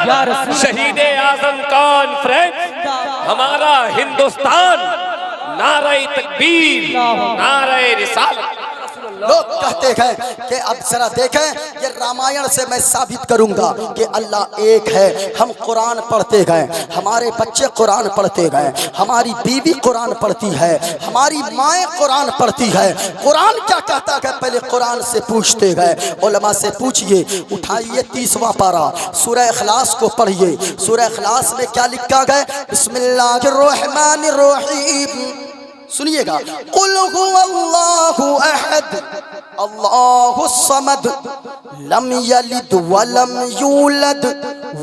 जिंदाबाद। शहीद आजम कॉन्फ्रेंस हमारा हिंदुस्तान। नारे तकबीर, नारे रिसालत। लोग कहते हैं कि अब जरा देखें, ये रामायण से मैं साबित करूंगा कि अल्लाह एक है। हम कुरान पढ़ते गए, हमारे बच्चे कुरान पढ़ते गए, हमारी बीवी कुरान पढ़ती है, हमारी माएँ कुरान पढ़ती है। कुरान क्या कहता है पहले कुरान से पूछते गए। उलमा से पूछिए, उठाइए 30वां पारा, सूरह इखलास को पढ़िए। सूरह इखलास में क्या लिखा गया? बिस्मिल्लाहिर्रहमानिर्रहीम। सुनिएगा, कुल हुवल्लाहु अहद अल्लाहुस समद लम यलिद वलम यूलद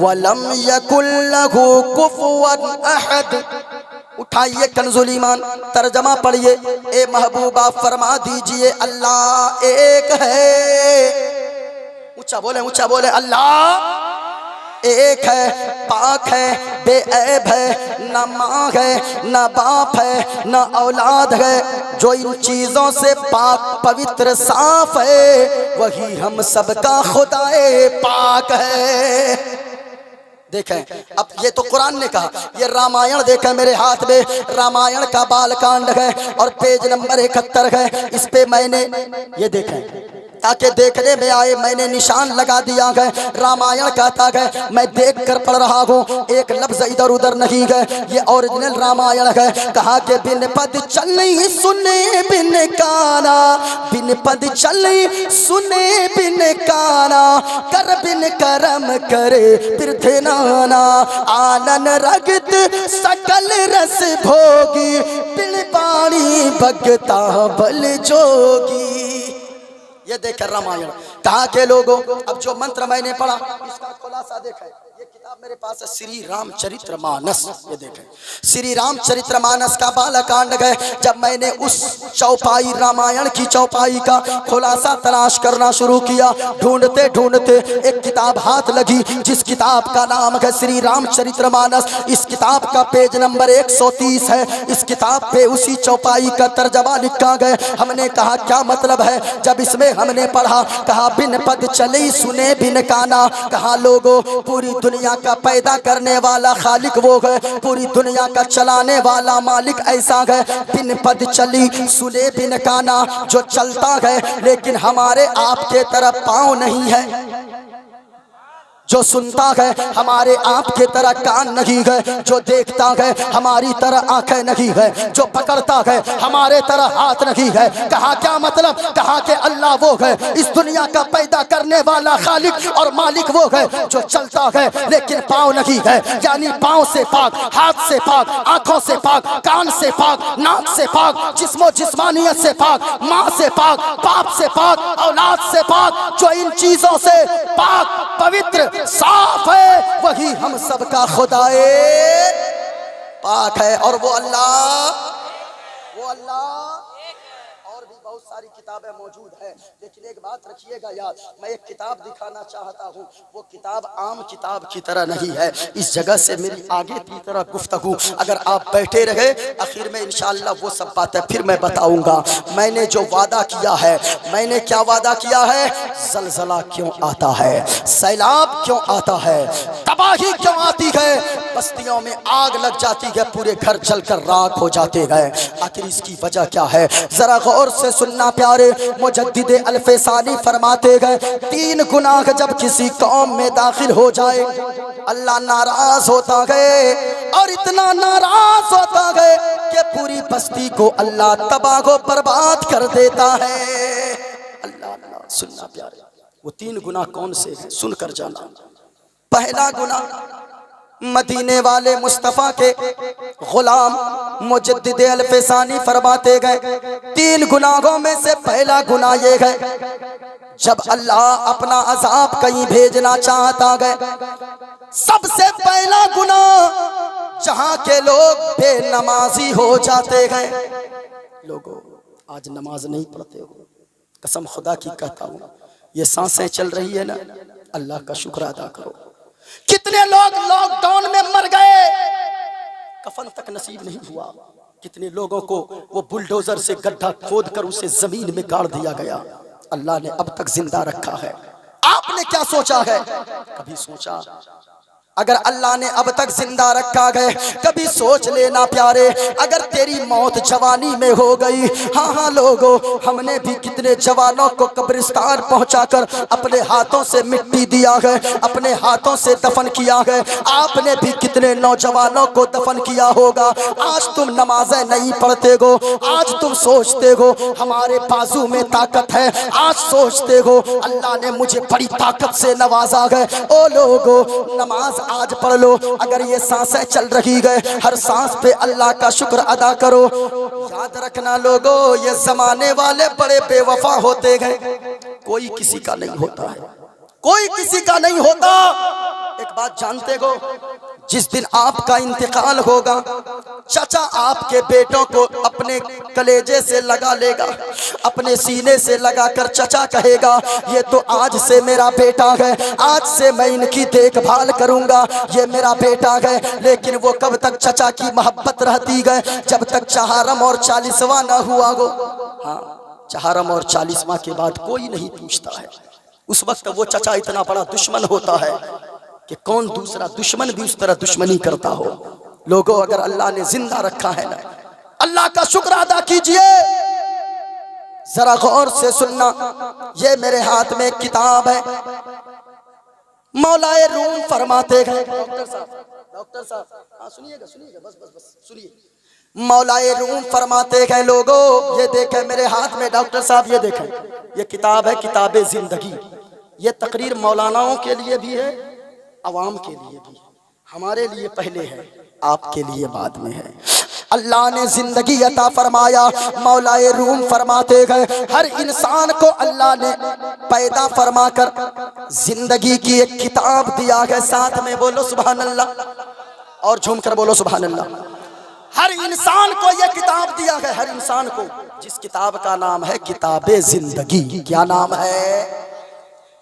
वलम यकुल लहू कुफुवन अहद। उठाइए कंजुल ईमान, तर्जमा पढ़िए। ए महबूबा फरमा दीजिए अल्लाह एक है। ऊंचा बोले अल्लाह एक है, पाक है, बेऐब है, न माँ है, न बाप है, न औलाद है। जो इन चीज़ों से पाक पवित्र साफ है, वही हम सबका खुदाए पाक है। देखें, अब ये तो कुरान ने कहा, ये रामायण देखें मेरे हाथ में, रामायण का बालकांड है और पेज नंबर 71 है। इस पे मैंने ये देखें ताकि देखने में आए, मैंने निशान लगा दिया है। रामायण कहता है, मैं देख कर पढ़ रहा हूँ, एक लफ्ज इधर उधर नहीं है। ये ओरिजिनल रामायण है। कहा कि बिन पद चली सुने बिन काना, बिन पद चली सुने बिन काना, कर बिन करम करे तीर्थ नाना। आनन रगत सकल रस भोगी, बिन पानी भगता बल जोगी। ये देखें रामायण। कहा के लोगों, अब जो मंत्र मैंने पढ़ा इसका खुलासा देखें। ये किताब मेरे पास है, श्री रामचरितमानस। ये देखें, श्री रामचरितमानस का बालकांड है। जब मैंने उस चौपाई, रामायण की चौपाई का खुलासा तलाश करना शुरू किया, ढूंढते ढूंढते एक किताब हाथ लगी, जिस किताब का नाम है श्री रामचरितमानस। इस किताब का पेज नंबर 130 है। इस किताब पे उसी चौपाई का तर्जमा लिखा गया। हमने कहा क्या मतलब है? जब इसमें हमने पढ़ा, कहा बिन पद चले सुने बिन काना। कहा लोगों, पूरी दुनिया का पैदा करने वाला खालिक वो है, पूरी दुनिया का चलाने वाला मालिक ऐसा है। बिन पद चली सुने बिन काना, जो चलता है लेकिन हमारे आपके तरफ पाँव नहीं है, जो सुनता है हमारे आप के तरह कान नहीं है, जो देखता है हमारी तरह आंखें नहीं है, जो पकड़ता है हमारे तरह हाथ नहीं है। कहा क्या मतलब? कहा कि अल्लाह वो है, इस दुनिया का पैदा करने वाला खालिक और मालिक वो है, जो चलता है लेकिन पाँव नहीं है। यानी पाँव से पाक, हाथ से पाक, आंखों से पाक, कान से पाक, नाक से पाक, जिस्मो जिस्मानियत से पाक, माँ से पाक, बाप से पाक, औलाद से पाक। जो इन चीजों से पाक पवित्र साफ है, वही हम सबका खुदाए पाक है। और वो अल्लाह और भी बहुत सारी किताबें मौजूद हैं। लेकिन एक बात रखिएगा याद, मैं एक किताब दिखाना चाहता हूँ। वो किताब आम किताब की तरह नहीं है। इस जगह से मेरी आगे की तरह गुफ्तगू, अगर आप बैठे रहे, आखिर में इंशाअल्लाह वो सब बातें फिर मैं बताऊंगा। मैंने जो वादा किया है, मैंने क्या वादा किया है? जलजला क्यों आता है, सैलाब क्यों आता है, तबाही क्यों आती है, बस्तियों में आग लग जाती है, पूरे घर जलकर राख हो जाते हैं। आखिर इसकी वजह क्या है? जरा गौर से सुनना प्यारे। मुजद्दिद अल्फसानी फरमाते गए, 3 गुनाह जब किसी कौम में दाखिल हो जाए, अल्लाह नाराज होता है, और इतना नाराज होता है कि पूरी बस्ती को अल्लाह तबाह को बर्बाद कर देता है। अल्लाह अल्लाह, सुनना प्यारे, वो 3 गुनाह कौन से हैं? सुनकर जाना। पहला गुनाह, मदीने वाले मुस्तफ़ा के गुलाम मुजद्दिद अल्फसानी फरमाते गए, 3 गुनाहों में से पहला गुनाह ये है, जब अल्लाह अपना अज़ाब कहीं भेजना चाहता है, सबसे पहला गुनाह जहां के लोग बेनमाजी हो जाते हैं। लोगों, आज नमाज नहीं पढ़ते हो, कसम खुदा की कहता हूँ, ये सांसें चल रही है ना, अल्लाह का शुक्र अदा करो। कितने लोग लॉकडाउन में मर गए, कफन तक नसीब नहीं हुआ। कितने लोगों को वो बुलडोजर से गड्ढा खोद कर उसे जमीन में गाड़ दिया गया, अल्लाह ने अब तक जिंदा रखा है। आपने क्या सोचा है? कभी सोचा अगर अल्लाह ने अब तक जिंदा रखा गए, कभी सोच लेना प्यारे, अगर तेरी मौत जवानी में हो गई। हाँ हाँ लोगों, हमने भी कितने जवानों को कब्रिस्तान पहुंचाकर अपने हाथों से मिट्टी दिया है, अपने हाथों से दफन किया है। आपने भी कितने नौजवानों को दफन किया होगा। आज तुम नमाजें नहीं पढ़ते हो, आज तुम सोचते हो हमारे बाजू में ताकत है, आज सोचते हो अल्लाह ने मुझे बड़ी ताकत से नवाजा है। ओ लोगों, नमाज आज पढ़ लो। अगर ये सांसें चल रही है, हर सांस पे अल्लाह का शुक्र अदा करो। याद रखना लोगों, ये जमाने वाले बड़े बेवफा होते गए, कोई किसी का नहीं होता है, कोई किसी का नहीं होता। एक बात जानते हो, जिस दिन आपका इंतकाल होगा, चाचा आपके बेटों को अपने कलेजे से लगा लेगा, अपने सीने से लगाकर चाचा कहेगा ये तो आज से मेरा बेटा है, आज से मैं इनकी देखभाल करूंगा, ये मेरा बेटा है। लेकिन वो कब तक चाचा की मोहब्बत रहती है? जब तक चहारम और 40वां ना हुआ हो। हाँ, चहारम और 40वां के बाद कोई नहीं पूछता है। उस वक्त वो चाचा इतना बड़ा दुश्मन होता है कि कौन दूसरा दुश्मन भी उस तरह दुश्मनी करता हो। लोगों, अगर अल्लाह ने जिंदा रखा है ना, अल्लाह का शुक्र अदा कीजिए। जरा गौर से सुनना, ये मेरे हाथ में एक किताब है, मौलाए रूम फरमाते हैं। डॉक्टर साहब हाँ सुनिएगा, सुनिएगा, बस बस बस सुनिए। मौलाए रूम फरमाते हैं लोगों, ये देखें मेरे हाथ में डॉक्टर साहब, ये देखें, ये किताब है, किताबे जिंदगी। ये तकरीर मौलानाओं के लिए भी है, अवाम के लिए भी है, हमारे लिए पहले है, आपके लिए बाद में है। अल्लाह ने जिंदगी अता फरमाया। मौलाए रूम फरमाते गए, हर इंसान को अल्लाह ने पैदा फरमाकर जिंदगी की एक किताब दिया है। साथ में बोलो सुभान अल्लाह, और झूमकर बोलो सुभान अल्लाह। हर इंसान को यह किताब दिया है, हर इंसान को, जिस किताब का नाम है किताबे जिंदगी। क्या नाम है?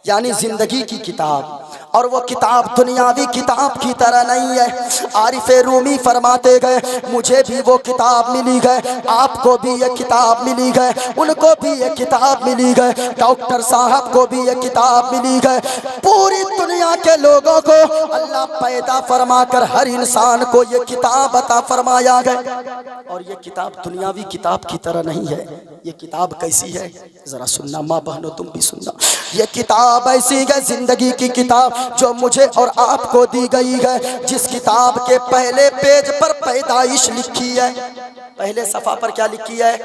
यानी जिंदगी की किताब। और वो किताब दुनियावी किताब की तरह नहीं है। आरिफे रूमी फरमाते गए, मुझे भी वो किताब मिली गए, आपको भी ये किताब मिली गए, उनको भी ये किताब मिली गए, डॉक्टर साहब को भी ये किताब मिली गए। पूरी दुनिया के लोगों को अल्लाह पैदा फरमाकर हर इंसान को ये किताब अता फरमाया गया। और ये किताब दुनियावी किताब की तरह नहीं है। ये किताब कैसी है? जरा सुनना माँ बहनों, तुम भी सुनना। ये किताब ऐसी है, जिंदगी की किताब, जो मुझे और आपको दी गई है। जिस किताब के पहले पेज पर पैदाइश लिखी है, पहले सफा पर क्या लिखी है?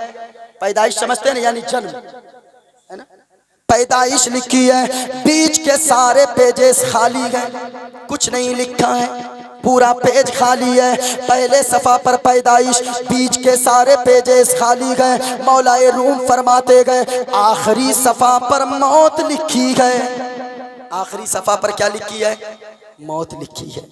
पैदाइश समझते हैं ना, यानी जन्म, है ना? पैदाइश लिखी है। बीच के सारे पेजेस खाली हैं, कुछ नहीं लिखा है, पूरा पेज खाली है। पहले सफा पर पैदाइश, बीच के सारे पेजेस खाली गए। मौलाए रूम फरमाते गए, आखिरी सफा पर मौत लिखी है। आखिरी सफा पर क्या लिखी है? मौत लिखी है।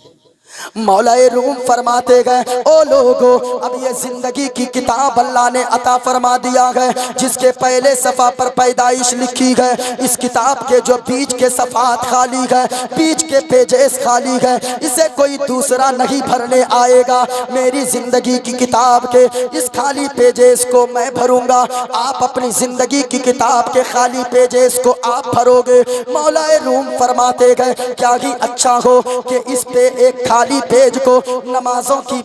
मौलाए रूम फरमाते गए, ओ लोगो, अब ये जिंदगी की किताब अल्लाह ने अता फरमा दिया है, जिसके पहले सफा पर पैदाइश लिखी है। इस किताब के जो बीच के सफात खाली है, बीच के पेजेस खाली है, इसे कोई दूसरा नहीं भरने आएगा। मेरी जिंदगी की किताब के इस खाली पेजेस को मैं भरूंगा, आप अपनी जिंदगी की किताब के खाली पेजेस को आप भरोगे। मौलाए रूम फरमाते गए, क्या ही अच्छा हो कि इस पे एक खाली पेज को नमाजों की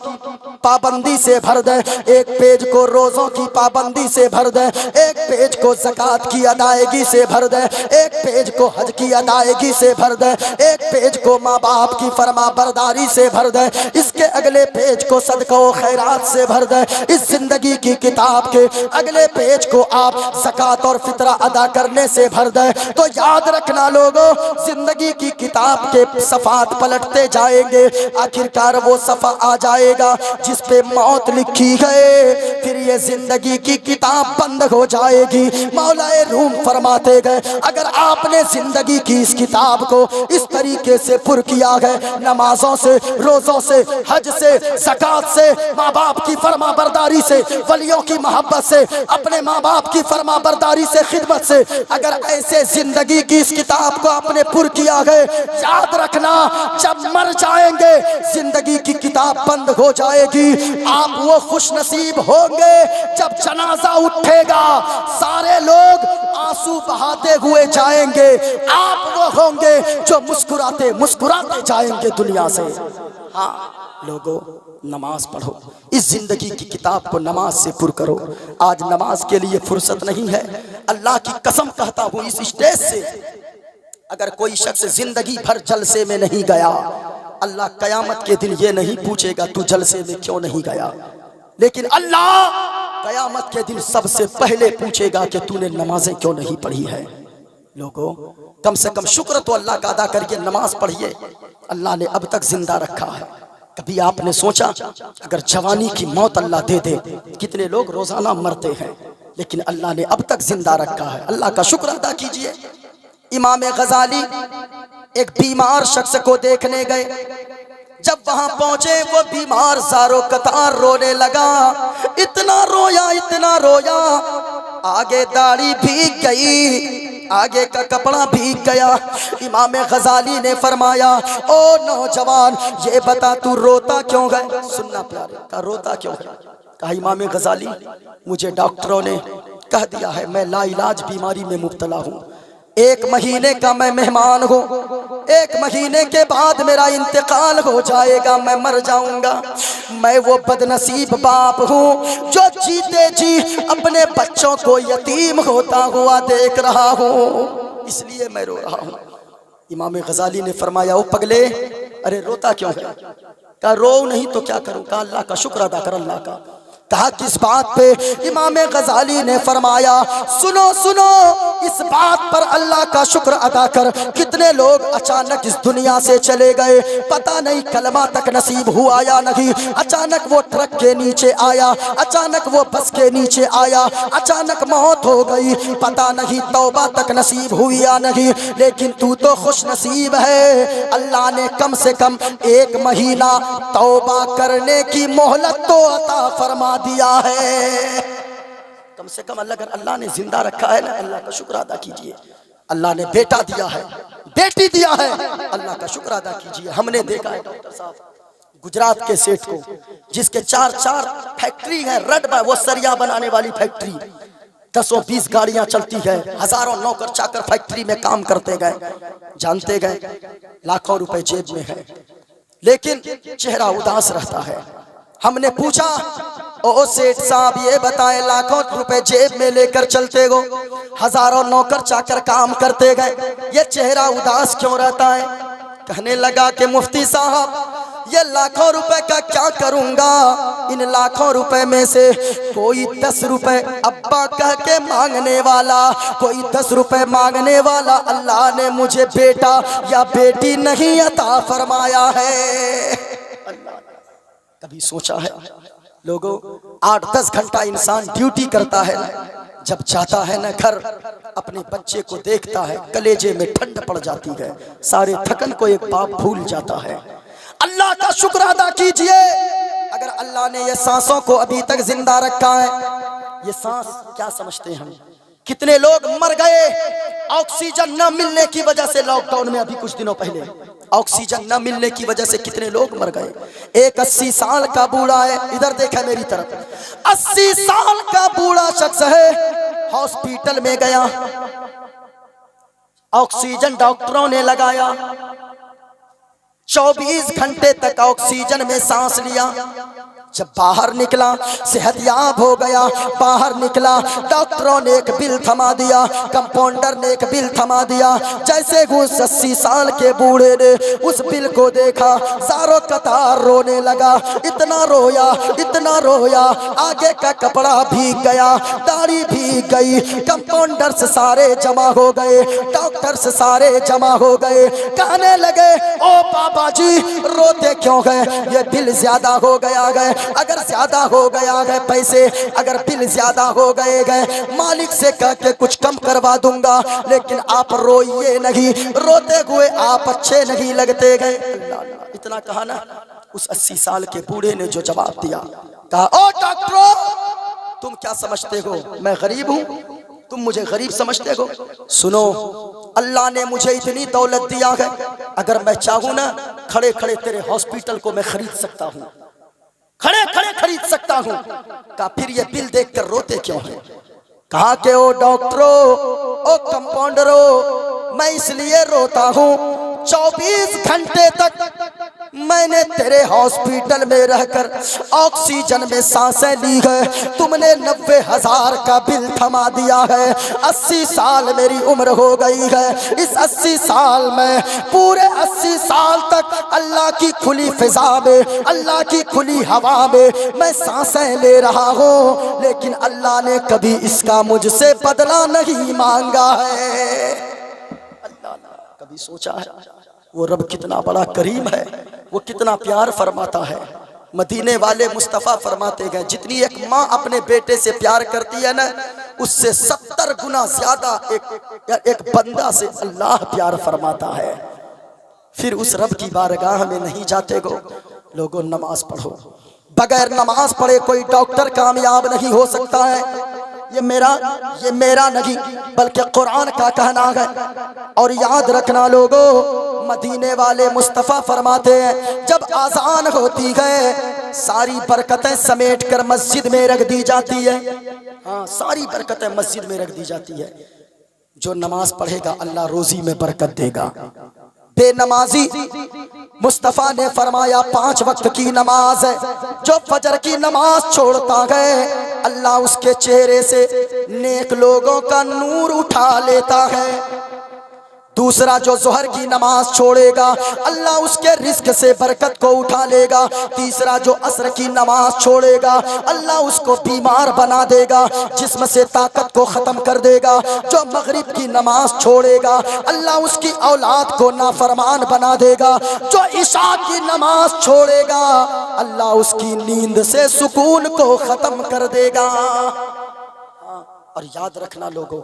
पाबंदी से भर दे, एक पेज को रोजों की पाबंदी से भर दे, एक पेज को ज़कात की अदायगी से भर दे, एक पेज को हज की अदायगी से भर दे, एक पेज को माँ बाप की फरमा बरदारी से भर दे, इसके अगले पेज को सदका व खैरात से भर दे। इस जिंदगी की किताब के अगले पेज को आप ज़कात और फितरा अदा करने से भर दे। तो याद रखना लोगों, जिंदगी की किताब के सफ़ात पलटते जाएंगे, आखिरकार वो सफ़ा आ जाएगा जिस पे मौत लिखी है। फिर ये जिंदगी की किताब बंद हो जाएगी। मौलाए रूम फरमाते गए, अगर आपने जिंदगी की इस किताब को इस तरीके से पुर किया है, नमाजों से, रोजों से, हज से, ज़कात से, माँ बाप की फरमा बरदारी से, वलियों की मोहब्बत से, अपने माँ बाप की फरमा बरदारी से, खिदमत से, अगर ऐसे जिंदगी की इस किताब को आपने पुर किया है, याद रखना जब मर जाएंगे जिंदगी की किताब बंद हो जाएगी। नहीं, आप वो खुश नसीब होंगे जब जनाजा उठेगा सारे लोग आंसू बहाते हुए जाएंगे, आप वो होंगे जो मुस्कुराते मुस्कुराते जाएंगे दुनिया से। हाँ लोगों, नमाज पढ़ो, इस जिंदगी की किताब को नमाज से पुर करो। आज नमाज के लिए फुर्सत नहीं है। अल्लाह की कसम कहता हूँ इस स्टेज से, अगर कोई शख्स जिंदगी भर जलसे में नहीं गया, अल्लाह कयामत के दिन ये नहीं पूछेगा तू जलसे में क्यों नहीं गया, लेकिन अल्लाह कयामत के दिन सबसे पहले पूछेगा कि तूने नमाजें क्यों नहीं पढ़ी है। लोगों, कम से कम शुक्र तो अल्लाह का अदा करिए, नमाज पढ़िए। अल्लाह ने अब तक जिंदा रखा है। कभी आपने सोचा अगर जवानी की मौत अल्लाह दे दे, कितने लोग रोजाना मरते हैं, लेकिन अल्लाह ने अब तक जिंदा रखा है। अल्लाह का शुक्र अदा कीजिए। इमाम गजाली एक बीमार शख्स को देखने गए। जब वहां पहुंचे वो बीमार ज़ारो कतार रोने लगा। इतना रोया, आगे दाढ़ी भीग गई, आगे का कपड़ा भीग गया। इमाम गजाली ने फरमाया, ओ नौजवान, ये बता तू रोता क्यों है? सुनना प्यारे, कहा रोता क्यों है? कहा इमाम गजाली, मुझे डॉक्टरों ने कह दिया है मैं लाइलाज बीमारी में मुब्तला हूँ। 1 महीने का मैं मेहमान हूँ, 1 महीने के बाद मेरा इंतकाल हो जाएगा, मैं मर जाऊंगा। मैं वो बदनसीब बाप हूँ जो जीते जी अपने बच्चों को यतीम होता हुआ देख रहा हूँ, इसलिए मैं रो रहा हूँ। इमाम गजाली ने फरमाया, ओ पगले, अरे रोता क्यों है? कहा रो नहीं तो क्या करूँ? कहा अल्लाह का शुक्र अदा कर। अल्लाह का। कहा किस बात पे? इमाम गजाली ने फरमाया, सुनो सुनो, इस बात पर अल्लाह का शुक्र अदा कर। कितने लोग अचानक इस दुनिया से चले गए, पता नहीं कलमा तक नसीब हुआ या नहीं। अचानक वो ट्रक के नीचे आया, अचानक वो बस के नीचे आया, अचानक मौत हो गई, पता नहीं तौबा तक नसीब हुई या नहीं। लेकिन तू तो खुश नसीब है, अल्लाह ने कम से कम 1 महीना तौबा करने की मोहलत तो अता फरमा दिया है। कम से कम अल्लाह ने जिंदा रखा है ना, अल्लाह का शुक्र अदा कीजिए। अल्लाह ने बेटा दिया है, बेटी दिया है, अल्लाह का शुक्र अदा कीजिए। हमने देखा है डॉक्टर साहब गुजरात के सेठ को, जिसके 4 फैक्ट्री है, रड वो सरिया बनाने वाली फैक्ट्री, 10-20 गाड़ियां चलती है, हजारों नौकर चाकर फैक्ट्री में काम करते गए, जानते गए, लाखों रुपए जेब में है, लेकिन चेहरा उदास रहता है। हमने पूछा, ओ सेठ साहब ये बताएं, लाखों रुपए जेब में लेकर चलते हो, हजारों नौकर चाकर काम करते गए, ये चेहरा उदास क्यों रहता है? कहने लगा कि मुफ्ती साहब, ये लाखों रुपए का क्या करूंगा? इन लाखों रुपए में से कोई 10 रुपए अब्बा कह के मांगने वाला, कोई 10 रुपए मांगने वाला अल्लाह ने मुझे बेटा या बेटी नहीं अता फरमाया है। कभी सोचा है लोगों, 8-10 घंटा इंसान ड्यूटी करता है, जब जाता है ना घर, अपने बच्चे को देखता है, कलेजे में ठंड पड़ जाती है, सारे थकन को एक बाप भूल जाता है। अल्लाह का शुक्र अदा कीजिए, अगर अल्लाह ने ये सांसों को अभी तक जिंदा रखा है। ये सांस क्या समझते हैं हम? कितने लोग मर गए ऑक्सीजन न मिलने की वजह से। लॉकडाउन में अभी कुछ दिनों पहले ऑक्सीजन न मिलने की वजह से कितने लोग मर गए। एक 80 साल का बूढ़ा है, इधर देखा मेरी तरफ, 80 साल का बूढ़ा शख्स है, हॉस्पिटल में गया, ऑक्सीजन डॉक्टरों ने लगाया, 24 घंटे तक ऑक्सीजन में सांस लिया। जब बाहर निकला सेहतयाब हो गया, बाहर निकला, डॉक्टरों ने एक बिल थमा दिया, कंपाउंडर ने एक बिल थमा दिया। जैसे उस 80 साल के बूढ़े ने उस बिल को देखा, सारों कतार रोने लगा, इतना रोया, आगे का कपड़ा भीग गया, दाढ़ी भीग गई, कंपाउंडर से सारे जमा हो गए, डॉक्टर से सारे जमा हो गए, कहने लगे ओ बाबा जी रोते क्यों गए? ये बिल ज्यादा हो गया गए, अगर ज्यादा हो गया है पैसे, अगर बिल ज्यादा हो गए मालिक से कह के कुछ कम करवा दूंगा, लेकिन आप रोइए नहीं, रोते हुए आप अच्छे नहीं लगते गए। इतना कहा ना, उस 80 साल के बूढ़े ने जो जवाब दिया, कहा ओ डॉक्टरों तुम क्या समझते हो मैं गरीब हूँ? तुम मुझे गरीब समझते हो? सुनो, अल्लाह ने मुझे इतनी दौलत दिया है, अगर मैं चाहूँ ना खड़े खड़े तेरे हॉस्पिटल को मैं खरीद सकता हूँ। खड़े खड़े खरीद सकता हूं। कहा फिर ये बिल देखकर रोते क्यों हैं? कहा कि ओ डॉक्टरों, ओ कंपाउंडरों, मैं इसलिए रोता हूं 24 घंटे तक मैंने तेरे हॉस्पिटल में रहकर ऑक्सीजन में सांसें ली है, तुमने 90,000 का बिल थमा दिया है। 80 साल मेरी उम्र हो गई है। इस 80 साल में पूरे 80 साल तक अल्लाह की खुली फिजा में, अल्लाह की खुली हवा में मैं सांसें ले रहा हूँ, लेकिन अल्लाह ने कभी इसका मुझसे बदला नहीं मांगा है। अल्लाह कभी सोचा है वो रब कितना बड़ा करीम है, वो कितना प्यार फरमाता है। मदीने वाले मुस्तफ़ा फरमाते गए, जितनी एक माँ अपने बेटे से प्यार करती है ना, उससे 70 गुना ज्यादा एक बंदा से अल्लाह प्यार फरमाता है। फिर उस रब की बारगाह में नहीं जाते गो लोगों, नमाज पढ़ो। बगैर नमाज पढ़े कोई डॉक्टर कामयाब नहीं हो सकता है। ये मेरा नहीं बल्कि कुरान का कहना है। और याद रखना लोगों, मदीने वाले मुस्तफ़ा फरमाते हैं, जब आज़ान होती है सारी बरकतें समेट कर मस्जिद में रख दी जाती है। हाँ, सारी बरकतें मस्जिद में रख दी जाती है। जो नमाज पढ़ेगा अल्लाह रोजी में बरकत देगा। बेनमाजी मुस्तफ़ा ने फरमाया 5 वक्त की नमाज है, जो फजर की नमाज छोड़ता है अल्लाह उसके चेहरे से नेक लोगों का नूर उठा लेता है। दूसरा, जो जोहर की नमाज छोड़ेगा अल्लाह उसके रिस्क से बरकत को उठा लेगा। तीसरा, जो असर की नमाज छोड़ेगा अल्लाह उसको बीमार बना देगा, जिस्म से ताकत को ख़त्म कर देगा। जो मगरिब की नमाज छोड़ेगा अल्लाह उसकी औलाद को नाफरमान बना देगा। जो इशा की नमाज छोड़ेगा अल्लाह उसकी नींद से सुकून को ख़त्म कर देगा। और याद रखना लोगों,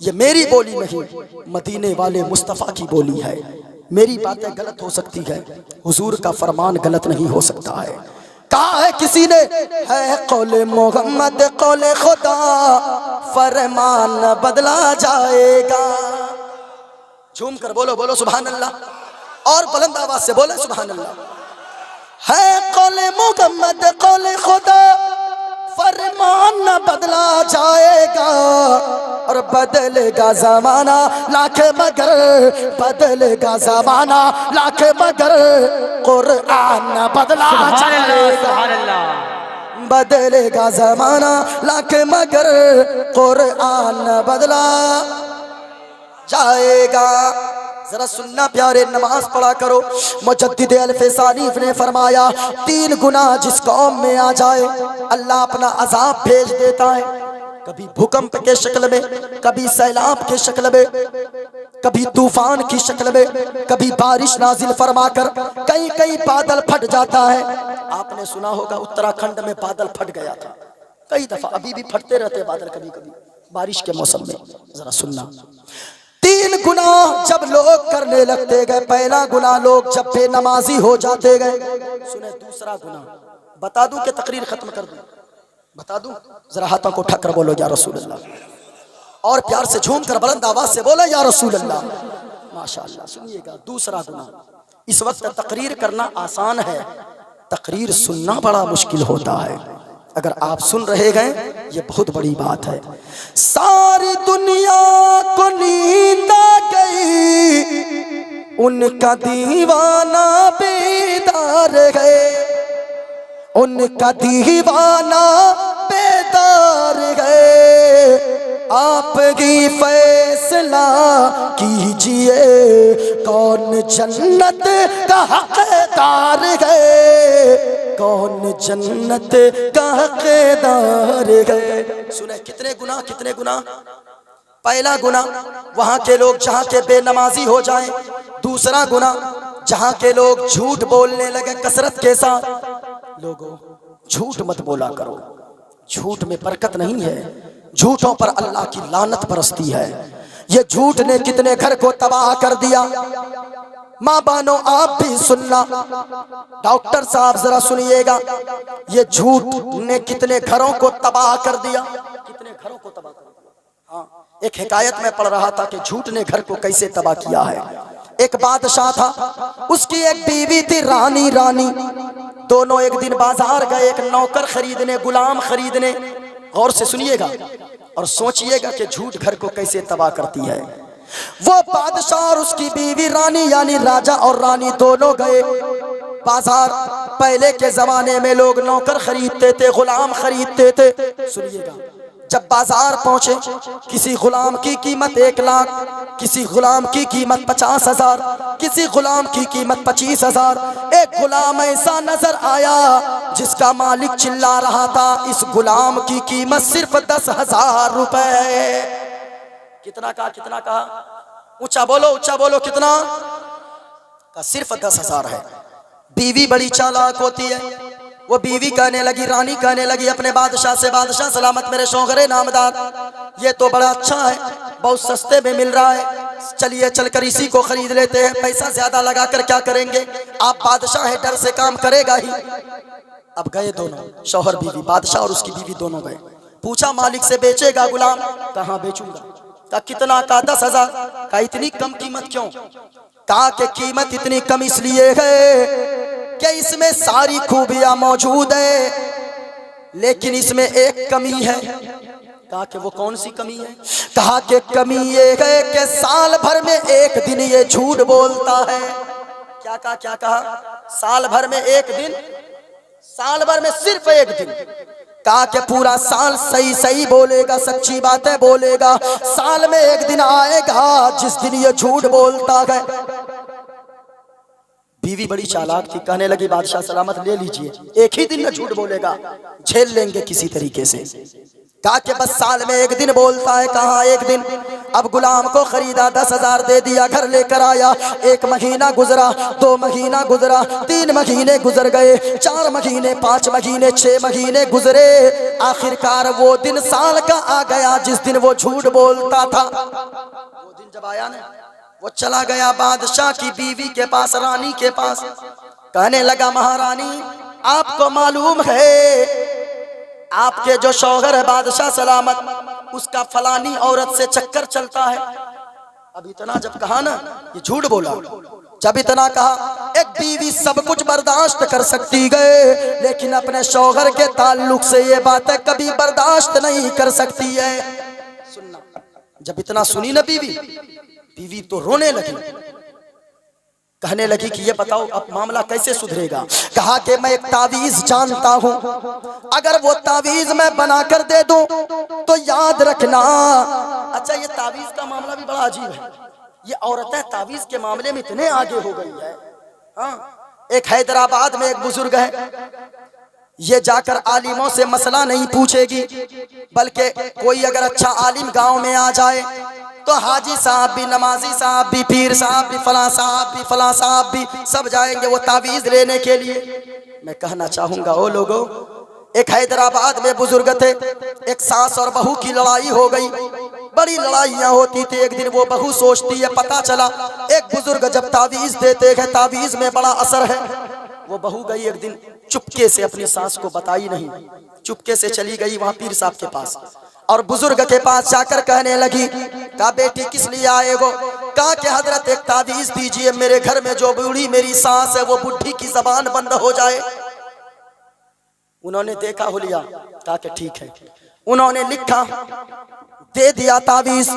ये मेरी बोली नहीं, मदीने वाले मुस्तफ़ा की बोली है। मेरी बातें गलत हो सकती है, हुजूर का फरमान गलत नहीं हो सकता है। कहा है किसी ने, है कौले मोहम्मद कौले खुदा, फरमान बदला जाएगा। झूम कर बोलो, बोलो सुभान अल्लाह। और बुलंद आवाज से बोले सुभान अल्लाह। है कौले मोहम्मद कौले खुदा, फरमान न बदला जाएगा। और बदलेगा जमाना लाख मगर, बदलेगा जमाना लाख मगर, कुरान न बदला जाएगा। बदलेगा जमाना लाख मगर, कुरान न बदला जाएगा। जरा सुनना प्यारे, नमाज पढ़ा करो। मुजद्दिद अल-फ़सानीफ़ ने फरमाया 3 गुना जिस कौम में आ जाए अल्लाह अपना अजाब भेज देता है। कभी भूकंप के शक्ल में, कभी सैलाब के शक्ल में, कभी तूफान की शक्ल में, कभी बारिश नाजिल फरमाकर कहीं कहीं बादल फट जाता है। आपने सुना होगा उत्तराखंड में बादल फट गया था कई दफा, अभी भी फटते रहते बादल कभी कभी बारिश के मौसम में। जरा सुनना, 3 गुना जब लोग करने लगते गए, पहला गुना लोग जब बेनमाजी हो जाते गए, सुने दूसरा गुना। बता दूं कि तकरीर खत्म कर दूं? बता दूं? जरा हाथों को उठाकर बोलो या रसूल अल्लाह। और प्यार से झूम कर बुलंद आवाज से बोलो या रसूल अल्लाह। माशाअल्लाह। सुनिएगा, दूसरा गुना। इस वक्त तकरीर करना आसान है, तकरीर सुनना बड़ा मुश्किल होता है। अगर आप सुन रहे गए ये बहुत बड़ी बात है। सारी दुनिया को नींद आ गई, उनका दीवाना बेदार है, उनका दीवाना बेदार है। आप ही फैसला कीजिए कौन जन्नत का हकदार है, कौन जन्नत का हकदार है। सुने कितने गुना, कितने गुना। पहला गुना वहां के लोग जहां के बेनमाजी हो जाएं। दूसरा गुना जहां के लोग झूठ बोलने लगे कसरत के साथ। लोगों झूठ मत बोला करो, झूठ में बरकत नहीं है। झूठों पर अल्लाह की लानत बरसती है। ये झूठ ने कितने घर को तबाह कर दिया। माँ बानो आप भी सुनना, डॉक्टर साहब जरा सुनिएगा, ये झूठ ने कितने घरों को तबाह कर दिया, कितने घरों को तबाह कर दिया। हाँ, एक हिकायत में पढ़ रहा था कि झूठ ने घर को कैसे तबाह किया है। एक बादशाह था, उसकी एक बीवी थी रानी। दोनों एक दिन बाजार गए, एक नौकर खरीदने, गुलाम खरीदने। गौर से सुनिएगा और सोचिएगा कि झूठ घर को कैसे तबाह करती है। वो बादशाह और उसकी बीवी रानी यानी राजा और रानी दोनों गए बाजार। पहले के जमाने में लोग नौकर खरीदते थे, गुलाम खरीदते थे। सुनिएगा, जब बाजार पहुंचे, किसी गुलाम की कीमत 1 लाख, किसी गुलाम की कीमत 50,000, किसी गुलाम की कीमत 25,000। एक गुलाम ऐसा नजर आया जिसका मालिक चिल्ला रहा था, इस गुलाम की कीमत सिर्फ 10,000 रुपए है। कितना कहा? कितना कहा? ऊंचा बोलो, कितना का? सिर्फ 10,000 है। बीवी बड़ी चालाक होती है। वो बीवी कहने लगी, रानी कहने लगी अपने बादशाह से, बादशाह सलामत मेरे शौहरे नामदार, ये तो बड़ा अच्छा है, बहुत सस्ते में मिल रहा है, चलिए चलकर इसी को खरीद लेते हैं। पैसा ज्यादा लगाकर क्या करेंगे, आप बादशाह है, डर से काम करेगा ही। अब गए दोनों, शौहर बीवी, बादशाह और उसकी बीवी दोनों गए। पूछा मालिक से, बेचेगा गुलाम? कहाँ बेचूंगा। कहा कितना? का 10,000। का इतनी कम कीमत क्यों? कहा कि कीमत इतनी कम इसलिए है कि इसमें सारी खूबियां मौजूद है, लेकिन इसमें एक कमी है। कहा कि वो कौन सी कमी है? कहा कि कमी ये है कि साल भर में एक दिन ये झूठ बोलता है। क्या कहा? क्या कहा? साल भर में एक दिन, साल भर में सिर्फ एक दिन। कहा कि पूरा साल सही सही बोलेगा, सच्ची बातें बोलेगा, साल में एक दिन आएगा जिस दिन ये झूठ बोलता है। बीवी बड़ी चालाक थी, कहने लगी बादशाह सलामत ले लीजिए, एक ही दिन में झूठ बोलेगा, झेल लेंगे किसी तरीके से। कहा कि बस साल में एक दिन बोलता है। कहाँ एक दिन? अब गुलाम को खरीदा, 10,000 दे दिया, घर लेकर आया। 1 महीना गुजरा, 2 महीना गुजरा, 3 महीने गुजर गए, 4 महीने, 5 महीने, 6 महीने गुजरे। आखिरकार वो दिन साल का आ गया जिस दिन वो झूठ बोलता था। वो दिन जब आया ना, वो चला गया बादशाह की बीवी के पास, रानी के पास। कहने लगा, महारानी आपको मालूम है आपके जो शौहर है बादशाह सलामत, उसका फलानी औरत से चक्कर चलता है। अब इतना जब कहा ना, ये झूठ बोला। जब इतना कहा, एक बीवी सब कुछ बर्दाश्त कर सकती गए, लेकिन अपने शौहर के ताल्लुक से ये बातें कभी बर्दाश्त नहीं कर सकती है। सुनना, जब इतना सुनी ना बीवी तो रोने लगी। कहने लगी कि ये बताओ अब मामला कैसे सुधरेगा। कहा कि मैं एक तावीज जानता हूँ, अगर वो तावीज मैं बनाकर दे दूं तो याद रखना। अच्छा, ये तावीज का मामला भी बड़ा अजीब है। ये औरतें तावीज के मामले में इतने आगे हो गई है। हाँ, एक हैदराबाद में एक बुजुर्ग है, ये जाकर आलिमों से मसला नहीं पूछेगी, बल्कि कोई अगर अच्छा आलिम गांव में आ जाए तो हाजी साहब भी, नमाजी साहब भी, पीर साहब भी, फला साहब भी, फला साहब भी, सब जाएंगे वो तावीज लेने के लिए। मैं कहना चाहूंगा ओ लोगों, एक हैदराबाद में बुजुर्ग थे, एक सास और बहू की लड़ाई हो गई, बड़ी लड़ाइयां होती थी। एक दिन वो बहू सोचती है, पता चला एक बुजुर्ग जब तावीज देते हैं तावीज में बड़ा असर है। वो बहू गई एक दिन, चुपके से अपनी सास को बताई नहीं, चुपके से चली गई वहां पीर साहब के पास, और बुजुर्ग के पास जाकर कहने लगी, कहा बेटी किस लिए आए हो? कहा कि हजरत एक तावीज दीजिए, मेरे घर में जो बूढ़ी मेरी सास है वो बुढ़ी की जबान बंद हो जाए। उन्होंने देखा हुलिया, कहा कि ठीक है। उन्होंने लिखा, दे दिया तावीज।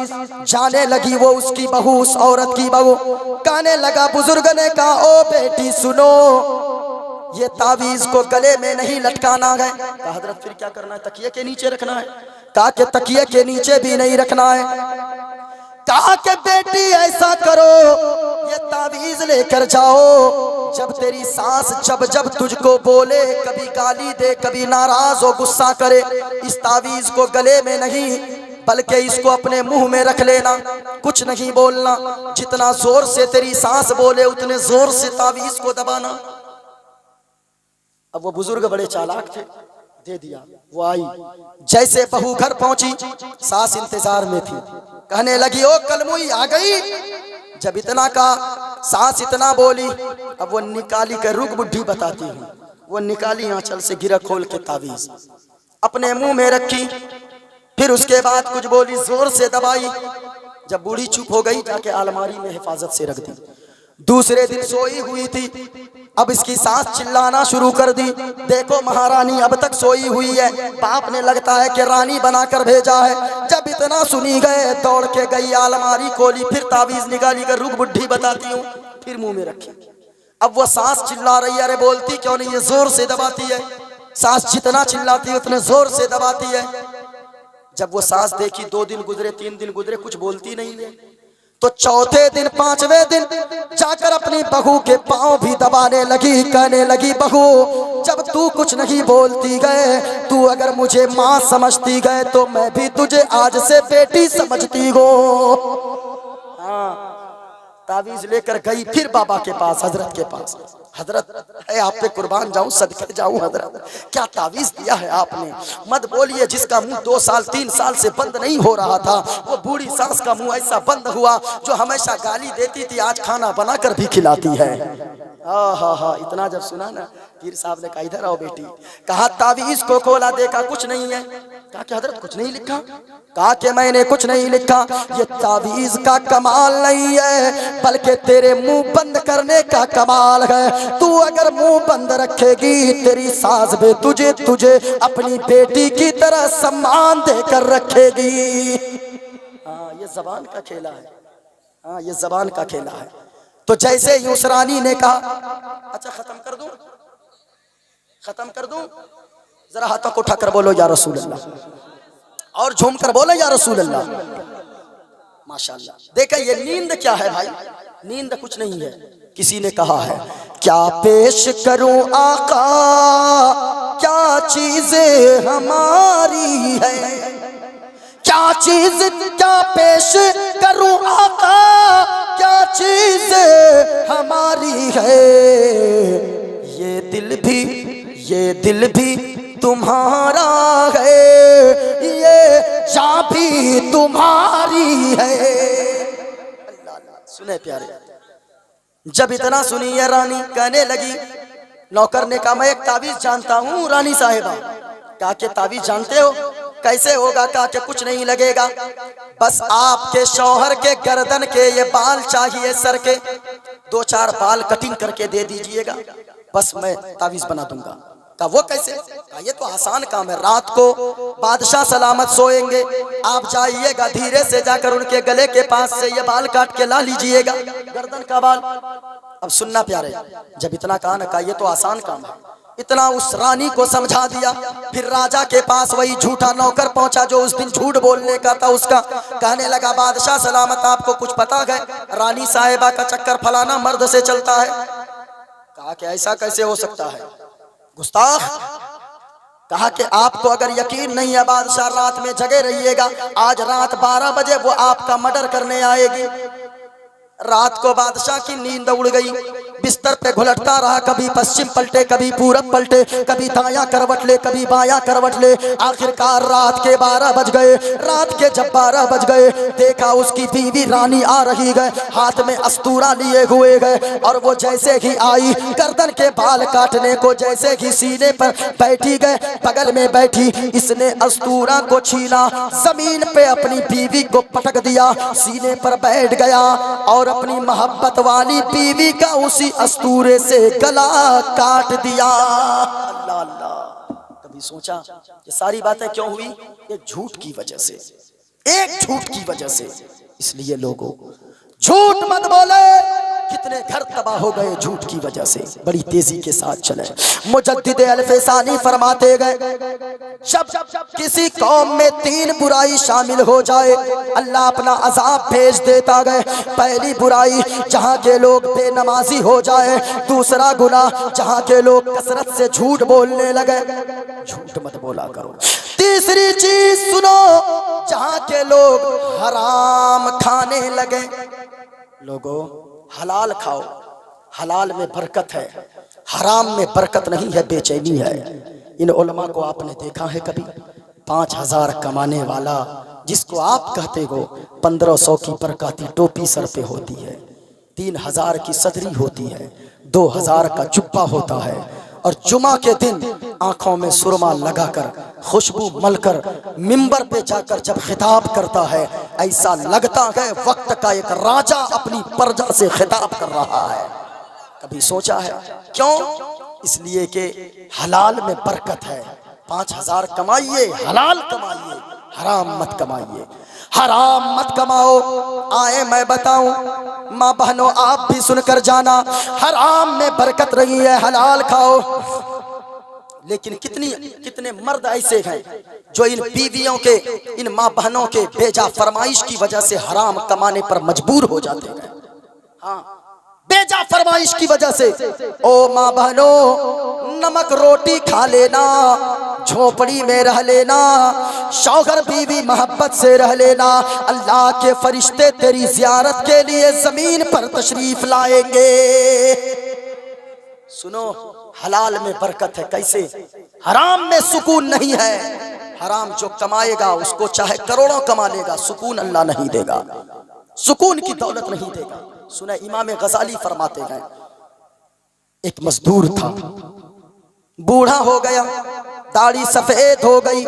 जाने लगी वो उसकी बहू, उस औरत की बहू। कहने लगा, बुजुर्ग ने कहा, ओ बेटी सुनो, ये तावीज को गले में नहीं लटकाना है। कहा हजरत फिर क्या करना है? तकिए के नीचे रखना है। कहा कि तकिए के नीचे भी नहीं रखना है। कहा कि बेटी ऐसा करो, ये तावीज लेकर जाओ, जब तेरी सास जब जब तुझको बोले, कभी गाली दे, कभी नाराज हो, गुस्सा करे, इस तावीज को गले में नहीं बल्कि इसको अपने मुंह में रख लेना, कुछ नहीं बोलना, जितना जोर से तेरी सास बोले उतने जोर से तावीज को दबाना। अब वो बुजुर्ग बड़े चालाक थे, दे दिया। वो आई, जैसे बहू घर पहुंची, सास इंतजार में थी, कहने लगी, ओ कलमुई आ गई। जब इतना कहा, सास इतना बोली, अब वो निकाली कर रुक बुढ़ी बताती हूँ, वो निकाली आंचल से गिरा खोल के तावीज, अपने मुंह में रखी, फिर उसके बाद कुछ बोली, जोर से दबाई। जब बूढ़ी चुप हो गई, जाके अलमारी में हिफाजत से रख दी। दूसरे दिन सोई हुई थी, अब इसकी सास चिल्लाना शुरू कर दी, देखो महारानी अब तक सोई हुई है, बाप ने लगता है कि रानी बनाकर भेजा है। जब इतना सुनी गए, दौड़ के गई, अलमारी खोली, फिर तावीज निकाली कर रुक बुढ़ी बताती हूँ, फिर मुंह में रखी। अब वो सास चिल्ला रही है, अरे बोलती क्यों नहीं, ये जोर से दबाती है। सास जितना चिल्लाती है उतने जोर से दबाती है। जब वो सास देखी, 2 दिन गुजरे, 3 दिन गुजरे, कुछ बोलती नहीं है, तो चौथे दिन 5वें दिन जाकर अपनी बहू के पांव भी दबाने लगी, कहने लगी बहू जब तू कुछ नहीं बोलती गए, तू अगर मुझे माँ समझती गए तो मैं भी तुझे आज से बेटी समझती हो। हाँ, तावीज लेकर गई फिर बाबा के पास, हजरत के पास। हजरत है आप पे कुर्बान जाऊं, सदके जाऊं हजरत, क्या तावीज दिया है आपने। मत बोलिए, जिसका मुंह 2 साल 3 साल से बंद नहीं हो रहा था, वो बूढ़ी सास का मुंह ऐसा बंद हुआ, जो हमेशा गाली देती थी आज खाना बनाकर भी खिलाती है। हा, इतना जब सुना ना, पीर साहब ने कहा इधर आओ बेटी। कहा तावीज को खोला, देखा कुछ नहीं है। कहा कि हजरत कुछ नहीं लिखा। कहा कि मैंने कुछ नहीं लिखा, ये तावीज का कमाल नहीं है, बल्कि तेरे मुंह बंद करने का कमाल है। तू अगर मुंह बंद रखेगी, तेरी सास भी तुझे अपनी बेटी की तरह सम्मान देकर रखेगी। हाँ, ये जबान का खेला है। हाँ, ये जबान का खेला है। तो जैसे ही उस रानी ने कहा, अच्छा खत्म कर दूं, जरा हाथों को उठाकर बोलो या रसूल अल्लाह, और झूम कर बोलो या रसूल अल्लाह। माशाअल्लाह। देखा ये नींद क्या है भाई, नींद कुछ नहीं है। किसी ने कहा है, क्या पेश करूं आका, क्या चीजें हमारी है, क्या चीज क्या पेश करूं आका, क्या चीज हमारी है। ये दिल भी तुम्हारा है, ये जान भी तुम्हारी है। सुने प्यारे, जब इतना सुनी है रानी, कहने लगी, नौकर ने कहा मैं एक तावीज जानता हूँ रानी साहिबा। कहा कि तावीज जानते हो, कैसे होगा। कहा कि कुछ नहीं लगेगा, बस आपके शौहर के गर्दन के ये बाल चाहिए, सर के 2-4 बाल कटिंग करके दे दीजिएगा, बस मैं तावीज बना दूंगा। कहा वो कैसे। कहा ये तो आसान काम है, रात को बादशाह सलामत सोएंगे, आप जाइएगा धीरे से जाकर उनके गले के पास से ये बाल काट के ला लीजिएगा, गर्दन का बाल। अब सुनना प्यारे, जब इतना कहा ना, कहा ये तो आसान काम है। इतना उस रानी को समझा दिया। फिर राजा के पास वही झूठा नौकर पहुंचा जो उस दिन झूठ बोलने का था उसका। कहने लगा बादशाह सलामत आपको कुछ पता है, रानी साहिबा का चक्कर फलाना मर्द से चलता है। कहा कि ऐसा कैसे हो सकता है, गुस्ताख। कहा कि आपको अगर यकीन नहीं है बादशाह, रात में जगे रहिएगा, आज रात 12 बजे वो आपका मर्डर करने आएगी। रात को बादशाह की नींद उड़ गई, बिस्तर पे घुलटता रहा, कभी पश्चिम पलटे, कभी पूरब पलटे, कभी दायां करवट ले, कभी बायां करवट ले। आखिरकार रात के 12 बज गए। रात के जब 12 बज गए, देखा उसकी बीवी रानी आ रही गए, हाथ में अस्तूरा लिए हुए गए, और वो जैसे ही आई, गर्दन के बाल काटने को जैसे ही सीने पर बैठी गए, बगल में बैठी, इसने अस्तूरा को छीना, जमीन पे अपनी बीवी को पटक दिया, सीने पर बैठ गया और अपनी मोहब्बत वाली बीवी का उसी अस्तूरे से गला काट दिया। अल्लाह अल्लाह। कभी सोचा ये सारी बातें क्यों हुई? एक झूठ की वजह से, एक झूठ की वजह से। इसलिए लोगों झूठ मत बोले, कितने घर तबाह हो गए झूठ की वजह से। बड़ी तेजी के साथ चले। मुजद्दिद अल-फसानी फरमाते गए, जब किसी कौम में 3 बुराई शामिल हो जाए, अल्लाह अपना अजाब भेज देता गए। पहली बुराई, जहाँ के लोग बेनमाजी हो जाए। दूसरा गुनाह, जहाँ के लोग कसरत से झूठ बोलने लगे, झूठ मत बोला करो। तीसरी चीज सुनो, जहाँ के लोग हराम खाने लगे। लोगों हलाल खाओ, हलाल में बरकत है, हराम में बरकत नहीं है, बेचैनी है। इन उलमा को आपने देखा है कभी? 5000 कमाने वाला, जिसको आप कहते हो 1500 की बरकाती टोपी सर पे होती है, 3000 की सदरी होती है, 2000 का जुब्बा होता है, और जुमा के दिन आंखों में सुरमा लगाकर, खुशबू मलकर, मिंबर पे जाकर जब खिताब करता है, ऐसा लगता है वक्त का एक राजा अपनी प्रजा से खिताब कर रहा है। कभी सोचा है क्यों? इसलिए कि हलाल में बरकत है। 5000 कमाइए, हलाल कमाइए, हराम मत कमाइए, हराम मत कमाओ। आए मैं बताऊं, माँ बहनों आप भी सुनकर जाना, हराम में बरकत रही है, हलाल खाओ। लेकिन कितने मर्द ऐसे हैं जो इन बीवियों के, इन माँ बहनों के बेजा फरमाइश की वजह से हराम कमाने पर मजबूर हो जाते हैं। हाँ, बेजा फरमाइश की वजह से। ओ माँ बहनों, नमक रोटी खा लेना, झोपड़ी में रह लेना, शौहर बीवी मोहब्बत से रह लेना, अल्लाह के फरिश्ते तेरी जियारत के लिए जमीन पर तशरीफ लाएंगे। सुनो, हलाल में बरकत है। कैसे? हराम में सुकून नहीं है। हराम जो कमाएगा उसको चाहे करोड़ों कमा लेगा, सुकून अल्लाह नहीं देगा, सुकून की दौलत नहीं देगा। सुना, इमाम गजाली फरमाते हैं, एक मजदूर था, बूढ़ा हो गया, दाढ़ी सफेद हो गई,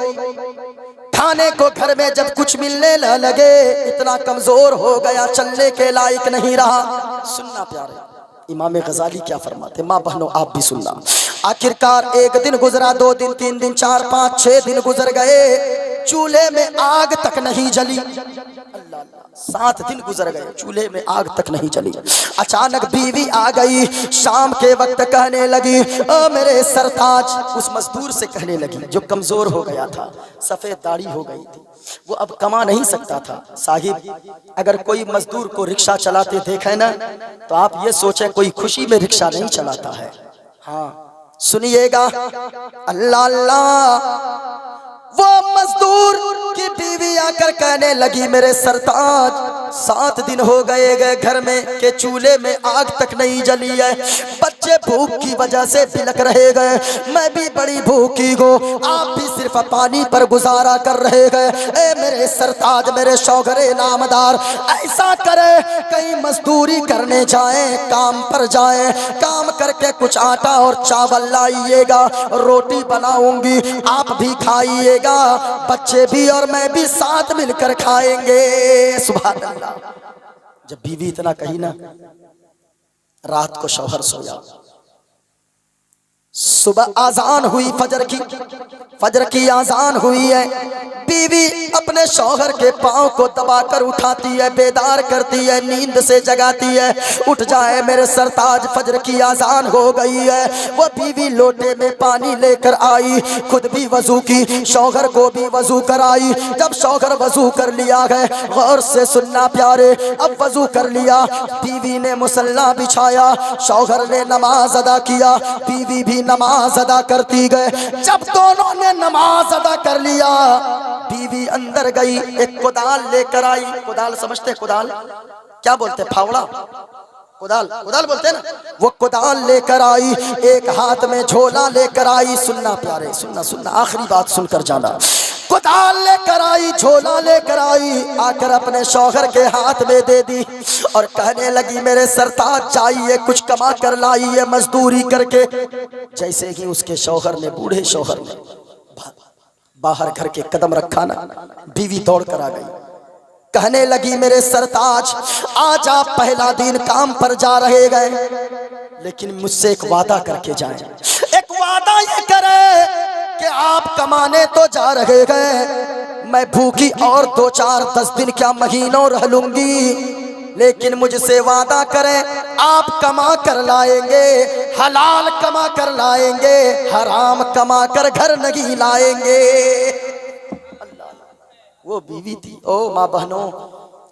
खाने को घर में जब कुछ मिलने न लगे, इतना कमजोर हो गया, चलने के लायक नहीं रहा। सुनना प्यारे, इमाम गजाली क्या फरमाते, माँ बहनों आप भी सुनना। आखिरकार एक दिन गुजरा, 2 दिन, 3 दिन, 4, 5, 6 दिन गुजर गए, चूल्हे में आग तक नहीं जली। अल्लाह, 7 दिन गुजर गए, चूल्हे में आग तक नहीं जली। अचानक बीवी आ गई, शाम के वक्त कहने लगी, ओ मेरे सरताज, उस मजदूर से कहने लगी जो कमजोर हो गया था, सफेद दाढ़ी हो गई थी, वो अब कमा नहीं सकता था। साहिब, अगर कोई मजदूर को रिक्शा चलाते देखे ना, तो आप ये सोचे कोई खुशी में रिक्शा नहीं चलाता है। हाँ सुनिएगा, अल्लाह अल्लाह। वो मजदूर की बीवी आकर कहने लगी, मेरे सरताज, 7 दिन हो गए घर में के चूल्हे में आग तक नहीं जली है, बच्चे भूख की वजह से बिलक रहे गए, मैं भी बड़ी भूखी हूँ, आप भी सिर्फ पानी पर गुजारा कर रहे गए। ए मेरे सरताज, मेरे शौहरे नामदार, ऐसा करे कहीं मजदूरी करने जाए, काम पर जाए, काम करके कुछ आटा और चावल लाइएगा, रोटी बनाऊंगी, आप भी खाइएगा, बच्चे भी और मैं भी साथ मिलकर खाएंगे। सुभान अल्लाह। जब बीवी इतना कही ना, रात को शौहर सोया, सुबह आजान हुई, फजर की आजान हुई है, बीवी अपने शौहर के पांव को दबाकर उठाती है, बेदार करती है, नींद से जगाती है, उठ जाए मेरे सरताज, फजर की आजान हो गई है। वो बीवी लोटे में पानी लेकर आई, खुद भी वजू की, शौहर को भी वजू कराई। जब शौहर वजू कर लिया है, गौर से सुनना प्यारे, अब वजू कर लिया, बीवी ने मुसल्ला बिछाया, शौहर ने नमाज अदा किया, बीवी भी नमाज अदा करती गए। जब दोनों ने नमाज अदा कर लिया, बीवी अंदर गई, एक कुदाल लेकर आई। कुदाल समझते, कुदाल क्या बोलते, फावड़ा, कुदाल बोलते ना, वो कुदाल लेकर आई, एक हाथ में झोला लेकर आई। सुनना प्यारे, सुनना, आखिरी बात सुनकर जाना। कुदाल लेकर आई, झोला लेकर आई, आकर अपने शौहर के हाथ में दे दी और कहने लगी, मेरे सरताज चाहिए, कुछ कमा कर लाई है मजदूरी करके। जैसे ही उसके शौहर ने, बूढ़े शौहर ने बाहर घर के कदम रखा ना, बीवी दौड़ कर आ गई, कहने लगी, मेरे सरताज, आज आप पहला दिन काम पर जा रहे गए, लेकिन मुझसे एक वादा करके जाएं। एक वादा ये करे कि आप कमाने तो जा रहे गए, मैं भूखी और 2, 4, 10 दिन क्या महीनों रह लूंगी, लेकिन मुझसे वादा करें आप कमा कर लाएंगे, हलाल कमा कर लाएंगे, हराम कमा कर घर नहीं लाएंगे। वो बीवी थी। ओ माँ बहनों,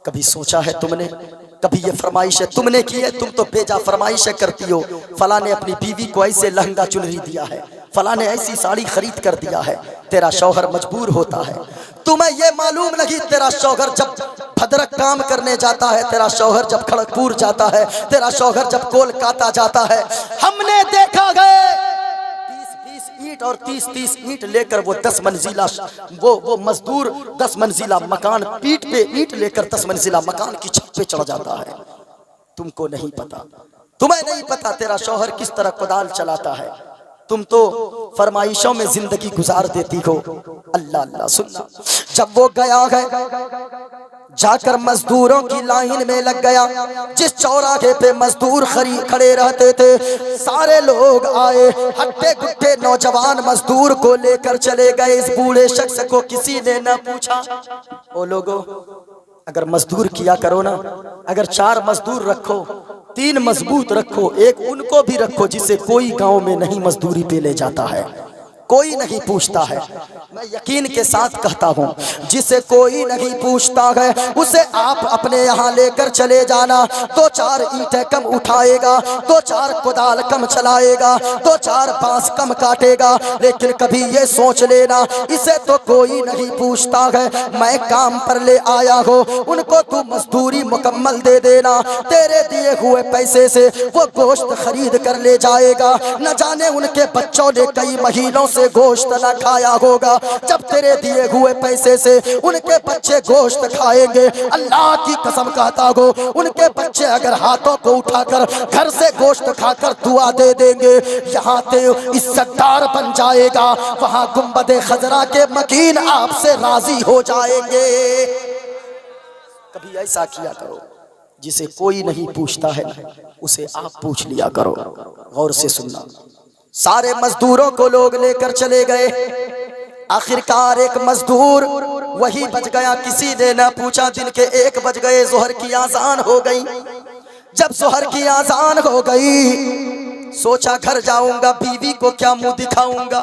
कभी सोचा है तुमने, कभी ये फरमाइशें तुमने की है? तुम तो बेजा फरमाइशें करती हो, फला ने अपनी बीवी को ऐसे लहंगा चुनरी दिया है, फला ने ऐसी साड़ी खरीद कर दिया है, तेरा शौहर मजबूर होता है। तुम्हें ये मालूम नहीं, तेरा शौहर जब भद्रक काम करने जाता है, तेरा शौहर जब खड़गपुर जाता है, तेरा शौहर जब कोलकाता जाता है, हमने देखा गए 20-20 ईंट और 30-30 ईंट लेकर वो 10 मंजिला, वो मजदूर 10 मंजिला मकान, पीठ पे ईंट लेकर 10 मंजिला मकान की छत पे चढ़ जाता है। तुमको नहीं पता, तुम्हें नहीं पता तेरा शौहर किस तरह कुदाल चलाता है। तुम तो फरमाइशों में जिंदगी गुजार देती हो। अल्लाह अल्लाह सुनना। जब वो गया है जाकर मजदूरों की लाइन में लग गया, जिस चौराहे पे मजदूर खड़े रहते थे, सारे लोग आए, हट्टे गुट्टे नौजवान मजदूर को लेकर चले गए। इस बूढ़े शख्स को किसी ने न पूछा। ओ लोगों, अगर मजदूर किया करो ना, अगर 4 मजदूर रखो, 3 मजबूत रखो, एक उनको भी रखो जिसे कोई गांव में नहीं मजदूरी पे ले जाता है, कोई नहीं पूछता है। मैं यकीन के साथ कहता हूँ, जिसे कोई नहीं पूछता है उसे आप अपने यहाँ लेकर चले जाना। 2-4 ईंटें कम उठाएगा, 2-4 कुदाल कम चलाएगा, 2-4 बांस कम काटेगा, लेकिन कभी ये सोच लेना इसे तो कोई नहीं पूछता है। मैं काम पर ले आया हो, उनको तू मजदूरी मुकम्मल दे देना। तेरे दिए हुए पैसे से वो गोश्त खरीद कर ले जाएगा। न जाने उनके बच्चों ने कई महीनों से गोश्त न खाया होगा, जब तेरे दिए हुए पैसे से उनके बच्चे गोश्त खाएंगे, अल्लाह की कसम कहता हो, उनके बच्चे अगर हाथों को उठाकर घर से गोश्त खाकर दुआ दे देंगे, यहाँ ते इज्जतदार बन जाएगा, वहाँ गुंबदे खजरा के मकीन आपसे राजी हो जाएंगे। कभी ऐसा किया करो, जिसे कोई नहीं पूछता है उसे आप पूछ लिया करो। गौर से सुनना। सारे मजदूरों को लोग लेकर चले गए। आखिरकार एक मजदूर वही बच गया, किसी ने न पूछा। दिन के 1 बज गए, जोहर की आजान हो गई। जब जोहर की आजान हो गई, सोचा घर जाऊंगा, बीवी को क्या मुंह दिखाऊंगा,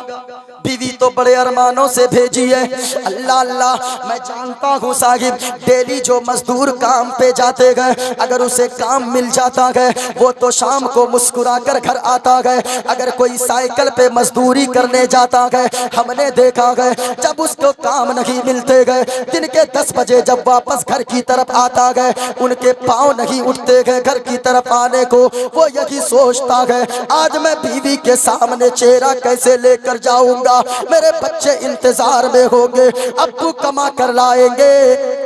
बीवी तो बड़े अरमानों से भेजी है। अल्लाह अल्लाह, मैं जानता हूँ साहिब, डेली जो मजदूर काम पे जाते गए, अगर उसे काम मिल जाता है वो तो शाम को मुस्कुरा कर घर आता है। अगर कोई साइकिल पे मजदूरी करने जाता है, हमने देखा है जब उसको काम नहीं मिलते गए, दिन के 10 बजे जब वापस घर की तरफ आता है, उनके पाँव नहीं उठते गए घर की तरफ आने को। वो यही सोचता है, आज मैं बीवी के सामने चेहरा कैसे लेकर जाऊंगा, मेरे बच्चे इंतजार में होंगे, अब्बू कमा कर लाएंगे,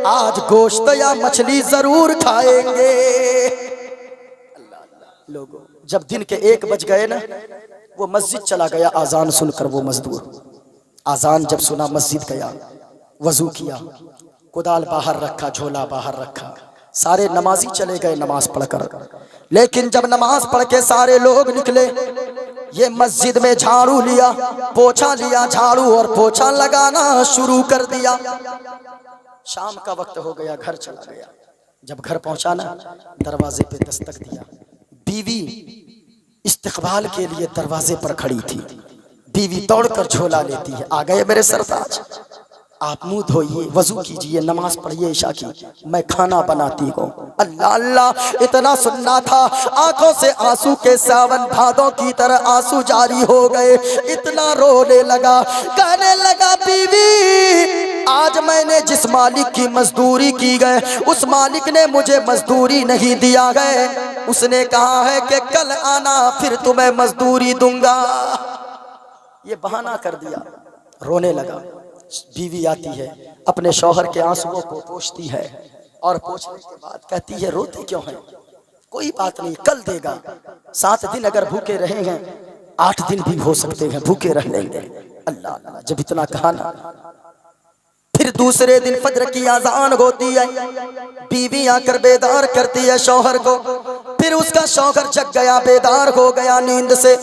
आज गोश्त या मछली जरूर खाएंगे। लोगों, जब दिन के 1 बज गए ना, वो मस्जिद चला गया आजान सुनकर। वो मजदूर आजान जब सुना मस्जिद गया, वजू किया, कुदाल बाहर रखा, झोला बाहर रखा, सारे नमाजी चले गए नमाज पढ़कर। लेकिन जब नमाज पढ़ के सारे लोग निकले, ये मस्जिद में झाड़ू लिया, पोछा लिया, झाड़ू और पोछा लगाना शुरू कर दिया। शाम का वक्त हो गया, घर चला गया। जब घर पहुंचा ना, दरवाजे पे दस्तक दिया। बीवी इस्तकबाल के लिए दरवाजे पर खड़ी थी। बीवी दौड़कर झोला लेती है, आ गए मेरे सरताज, आप मुंह धोइए, वजू कीजिए, नमाज पढ़िए ईशा की, मैं खाना बनाती हूँ। अल्लाह अल्लाह, इतना सुनना था, आंखों से आंसू के सावन भादों की तरह आंसू जारी हो गए। इतना रोने लगा, कहने लगा, बीवी आज मैंने जिस मालिक की मजदूरी की गए, उस मालिक ने मुझे मजदूरी नहीं दिया गए। उसने कहा है कि कल आना, फिर तुम्हें मजदूरी दूंगा। ये बहाना कर दिया, रोने लगा। बीवी आती है, अपने शौहर के आंसुओं को पोंछती है, और पोंछने के बाद कहती है, रोते क्यों हैं? कोई बात नहीं, कल देगा। 7 दिन अगर भूखे रहेंगे, 8 दिन भी हो सकते हैं भूखे रह लेंगे। अल्लाह अल्लाह, जब इतना कहा ना, फिर दूसरे दिन फजर की आजान होती है, बीवी आकर बेदार करती है शौहर को। फिर उसका शौहर जग गया, बेदार हो गया नींद से,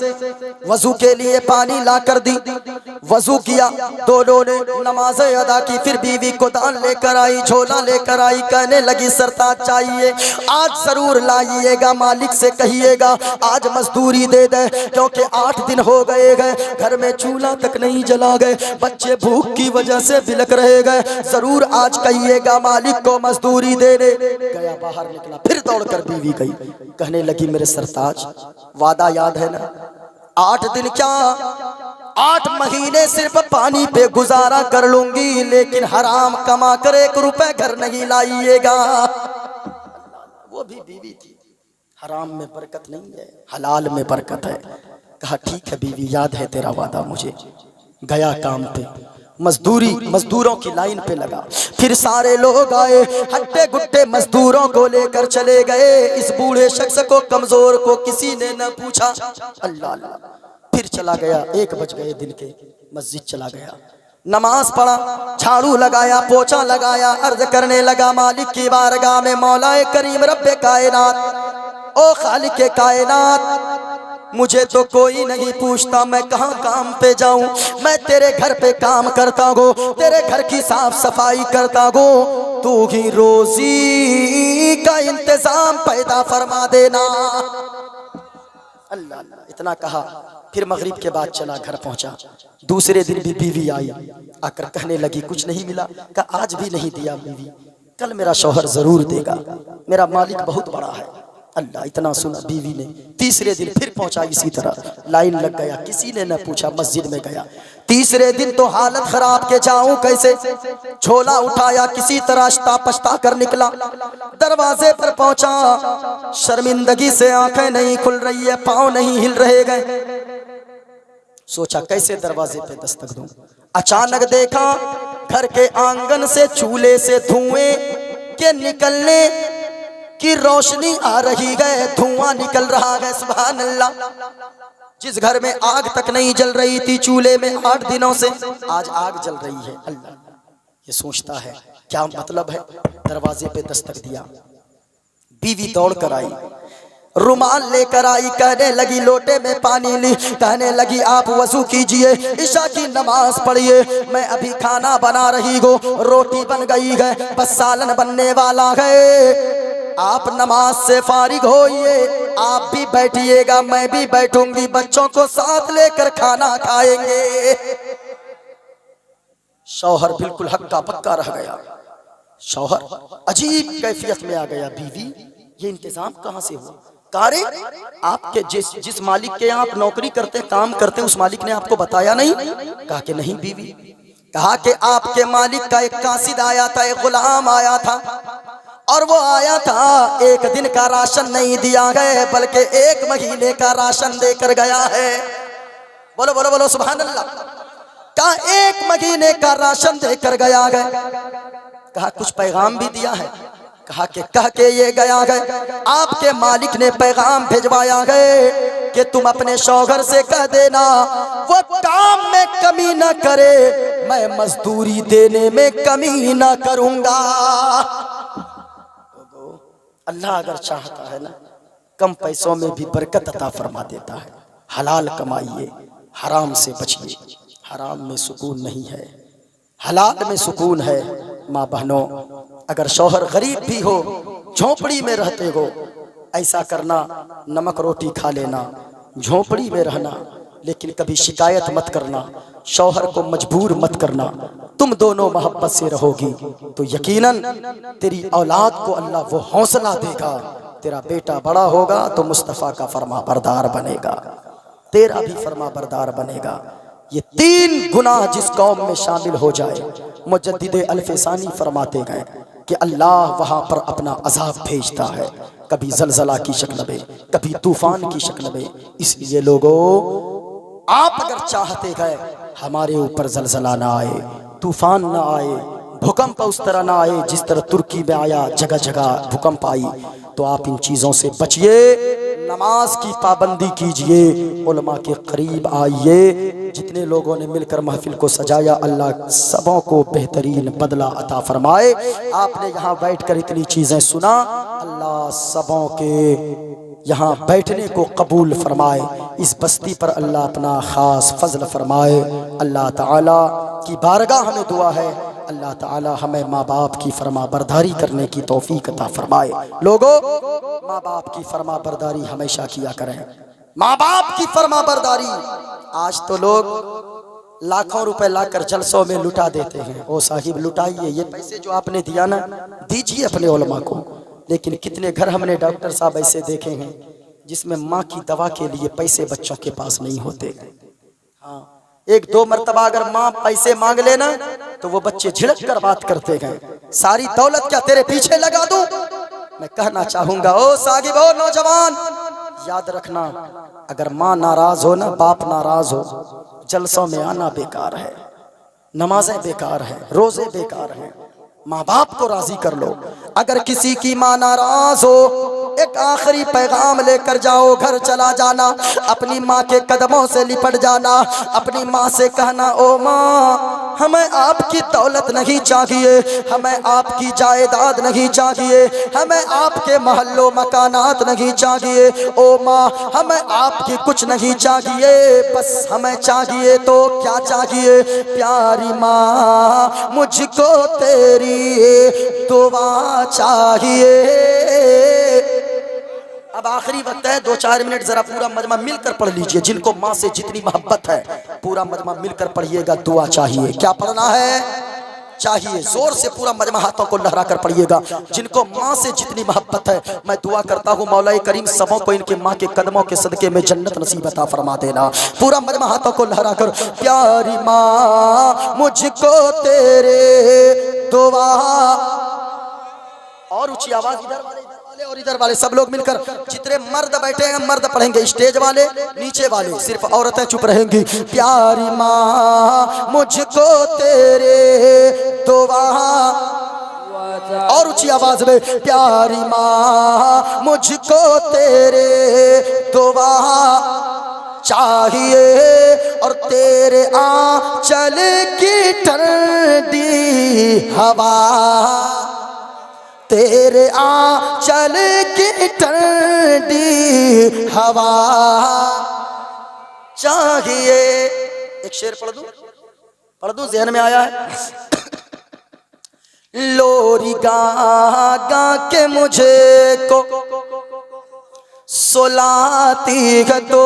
वजू के लिए पानी ला कर दी, वजू किया, दोनों ने नमाज अदा की। फिर बीवी को दान लेकर आई, झोला लेकर आई, कहने लगी, सरताज चाहिए, आज जरूर लाइएगा, मालिक से कहिएगा आज मजदूरी दे दे, क्योंकि 8 दिन हो गए गए, घर में चूल्हा तक नहीं जला गए, बच्चे भूख की वजह से बिलक रहे गए, जरूर आज कहिएगा मालिक को मजदूरी दे दे। गया, बाहर निकला, फिर दौड़कर बीवी गई, कहने लगी, मेरे सरताज वादा याद है ना, 8 दिन क्या 8 महीने सिर्फ पानी पे गुजारा कर लूंगी, लेकिन हराम कमा कर 1 रुपए घर नहीं लाइएगा। वो भी बीवी थी, हराम में बरकत नहीं है, हलाल में बरकत है। कहा, ठीक है बीवी, याद है तेरा वादा मुझे। गया काम पे, मजदूरों की लाइन पे लगा। फिर सारे लोग आए, हट्टे गुट्टे मजदूरों को लेकर चले गए। इस बूढ़े शख्स को, कमजोर को किसी ने न पूछा। अल्लाह अल्लाह, फिर फिर चला गया, 1 बज गए दिन के, मस्जिद चला गया, नमाज पढ़ा, झाड़ू लगाया, पोछा लगाया, अर्ज करने लगा मालिक की बारगाह में, मौलाए करीम रब्बे कायनात, ओ खालिक कायनात, मुझे तो कोई नहीं पूछता मैं कहाँ काम पे जाऊं, मैं तेरे घर पे काम करता हूँ, तेरे घर की साफ सफाई करता हूँ, तू ही रोजी का इंतजाम पैदा फरमा देना। अल्लाह अल्लाह इतना कहा, फिर मगरिब के बाद चला घर पहुंचा। दूसरे दिन भी बीवी आई, आकर कहने लगी कुछ नहीं मिला, कहा आज भी नहीं दिया बीवी, कल मेरा शौहर जरूर देगा, मेरा मालिक बहुत बड़ा है। अल्लाह इतना सुना बीवी ने। तीसरे दिन फिर पहुंचा इसी तरह, लाइन लग गया, किसी ने न पूछा, मस्जिद में गया। तीसरे दिन तो हालत खराब के जाऊं कैसे, झोला उठाया, किसी तरह पछता कर निकला, दरवाजे पर पहुंचा, शर्मिंदगी से आंखें नहीं खुल रही है, पांव नहीं हिल रहे गए, सोचा कैसे दरवाजे पे दस्तक दूं। अचानक देखा घर के आंगन से, चूल्हे से धुएं के निकलने की रोशनी आ रही है, धुआं निकल रहा है। सुभान अल्लाह, जिस घर में आग तक नहीं जल रही थी चूल्हे में 8 दिनों से, आज आग जल रही है। अल्लाह ये सोचता है क्या मतलब है। दरवाजे पे दस्तक दिया, बीवी दौड़ कर आई, रुमाल लेकर आई, कहने लगी लोटे में पानी ली, कहने लगी आप वजू कीजिए, ईशा की नमाज पढ़िए, मैं अभी खाना बना रही हूँ, रोटी बन गई है, बस सालन बनने वाला है, आप नमाज से फारिग होइए, आप भी बैठिएगा, मैं भी बैठूंगी, बच्चों को साथ लेकर खाना खाएंगे। शौहर बिल्कुल हक्का पक्का रह गया, शौहर अजीब कैफियत में आ गया, बीवी ये इंतजाम कहाँ से हुआ। कारे आपके जिस मालिक के यहाँ आप नौकरी करते काम करते उस मालिक ने आपको बताया नहीं। कहा कि नहीं बीवी। कहा कि आपके मालिक का एक कासिद आया था, एक गुलाम आया था, और वो आया था, 1 दिन का राशन नहीं दिया गया बल्कि 1 महीने का राशन देकर गया है। बोलो बोलो बोलो सुभान अल्लाह। कहा 1 महीने का राशन देकर गया है। कहा कुछ पैगाम भी दिया है। कहा कि कह के ये गया है, आपके मालिक ने पैगाम भिजवाया है कि तुम अपने शौहर से कह देना वो काम में कमी न करे, मैं मजदूरी देने में कमी न करूंगा। अल्लाह अगर चाहता है ना, कम पैसों में भी बरकत अता फरमा देता है। हलाल कमाइए, हराम से बचिए। हराम में सुकून नहीं है, हलाल में सुकून है। माँ बहनों, अगर शौहर गरीब भी हो, झोपड़ी में रहते हो, ऐसा करना, नमक रोटी खा लेना, झोपड़ी में रहना, लेकिन कभी शिकायत मत करना, शौहर को मजबूर मत करना। तुम दोनों मोहब्बत से रहोगी तो यकीनन तेरी औलाद को अल्लाह वो हौसला देगा। तेरा बेटा बड़ा होगा तो मुस्तफ़ा का फरमा बरदार बनेगा, तेरा भी फरमा बरदार बनेगा। ये 3 गुनाह जिस कौम में शामिल हो जाए, मुजद्दिद अल्फसानी फरमाते गए कि अल्लाह वहाँ पर अपना अजाब भेजता है, कभी जलजला की शक्ल में, कभी तूफान की शक्ल में। इसलिए लोगों, आप अगर चाहते गए हमारे ऊपर जलजला ना आए, तूफान ना आए, भूकंप उस तरह ना आए जिस तरह तुर्की में आया, जगह जगह भूकंप आई, तो आप इन चीज़ों से बचिए। नमाज की पाबंदी कीजिए, उलमा के करीब आइए। जितने लोगों ने मिलकर महफिल को सजाया, अल्लाह सबों को बेहतरीन बदला अता फरमाए। आपने यहाँ बैठकर इतनी चीज़ें सुना, अल्लाह सबों के यहाँ बैठने को कबूल फरमाए। इस बस्ती पर अल्लाह अपना ख़ास फजल फरमाए। अल्लाह ताला की बारगाह हमें दुआ है, अल्लाह ताला हमें माँ बाप की फरमा बरदारी करने की तौफीक अता फरमाए। लोगों, माँ बाप की फरमा बरदारी हमेशा किया करें, माँ बाप की फरमा बरदारी। आज तो लोग लाखों रुपए लाकर जलसों में लुटा देते हैं। ओ साहिब लुटाइए, ये पैसे जो आपने दिया ना, दीजिए अपने उलमा को। लेकिन कितने घर हमने डॉक्टर साहब ऐसे देखे हैं जिसमें माँ की दवा के लिए पैसे बच्चों के पास नहीं होते। हाँ, 1-2 मरतबा अगर माँ पैसे मांग लेना तो वो बच्चे झिड़क कर बात करते हैं, सारी दौलत क्या तेरे पीछे लगा दूं। मैं कहना चाहूंगा, ओ साहिब, ओ नौजवान, याद रखना, अगर माँ नाराज हो ना, बाप नाराज हो, जलसों में आना बेकार है, नमाजें बेकार है, रोजे बेकार हैं। माँ बाप को राजी कर लो। अगर किसी की माँ नाराज हो एक आखिरी पैगाम लेकर जाओ, घर चला जाना, अपनी माँ के कदमों से लिपट जाना, अपनी माँ से कहना, ओ माँ हमें आपकी दौलत नहीं चाहिए, हमें आपकी जायदाद नहीं चाहिए, हमें आपके महल्लो मकानात नहीं चाहिए, ओ माँ हमें आपकी कुछ नहीं चाहिए, बस हमें चाहिए तो क्या चाहिए, प्यारी माँ मुझको तेरी दुआ चाहिए। अब आखिरी वक्त है, 2-4 मिनट जरा पूरा मजमा मिलकर पढ़ लीजिए, जिनको माँ से जितनी मोहब्बत है पूरा मजमा मिलकर पढ़िएगा। दुआ चाहिए, क्या पढ़ना है? चाहिए। जोर से पूरा मजमा हाथों को लहरा कर पढ़िएगा। जिनको माँ से जितनी मोहब्बत है, मैं दुआ करता हूँ मौला करीम सबों को इनके माँ के कदमों के सदके में जन्नत नसीब अता फरमा देना। पूरा मजमा हाथों को लहरा कर, प्यारी माँ मुझको तेरे दुआ, और ऊंची आवाज, इधर वाले और इधर वाले सब लोग मिलकर, जितने मर्द बैठे हैं मर्द पढ़ेंगे, स्टेज वाले नीचे वाले, सिर्फ औरतें चुप रहेंगी। प्यारी माँ मुझको तेरे दुआ, और ऊंची आवाज में, प्यारी माँ मुझको तेरे दुआ चाहिए, और तेरे आंचल की ठंडी हवा, तेरे आंचल की ठंडी हवा चाहिए। एक शेर पढ़ दूं, ज़हन में आया है। लोरी गा गा के मुझे को सुलाती है तो,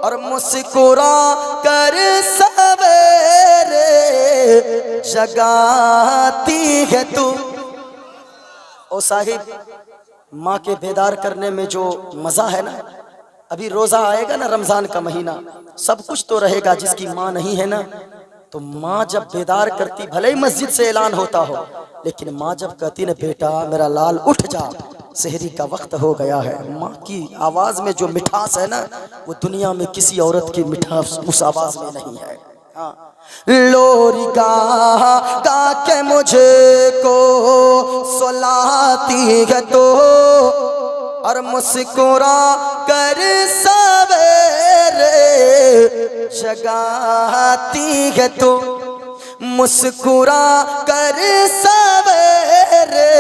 और मुस्कुरा कर सवेरे जगाती है तू। ओ साहिब, माँ के बेदार करने में जो मजा है ना, अभी रोजा आएगा ना, रमजान का महीना, सब कुछ तो रहेगा, जिसकी माँ नहीं है ना, तो माँ जब बेदार करती, भले ही मस्जिद से ऐलान होता हो, लेकिन माँ जब कहती ना, बेटा मेरा लाल उठ जा, सहरी का वक्त हो गया है, माँ की आवाज में जो मिठास है ना, वो दुनिया में किसी औरत की मिठास उस आवाज में नहीं है। हाँ, लोरी गा गा के मुझे को सुलाती है तो, और मुस्कुरा कर सवेरे जगाती है तो, मुस्कुरा कर सवेरे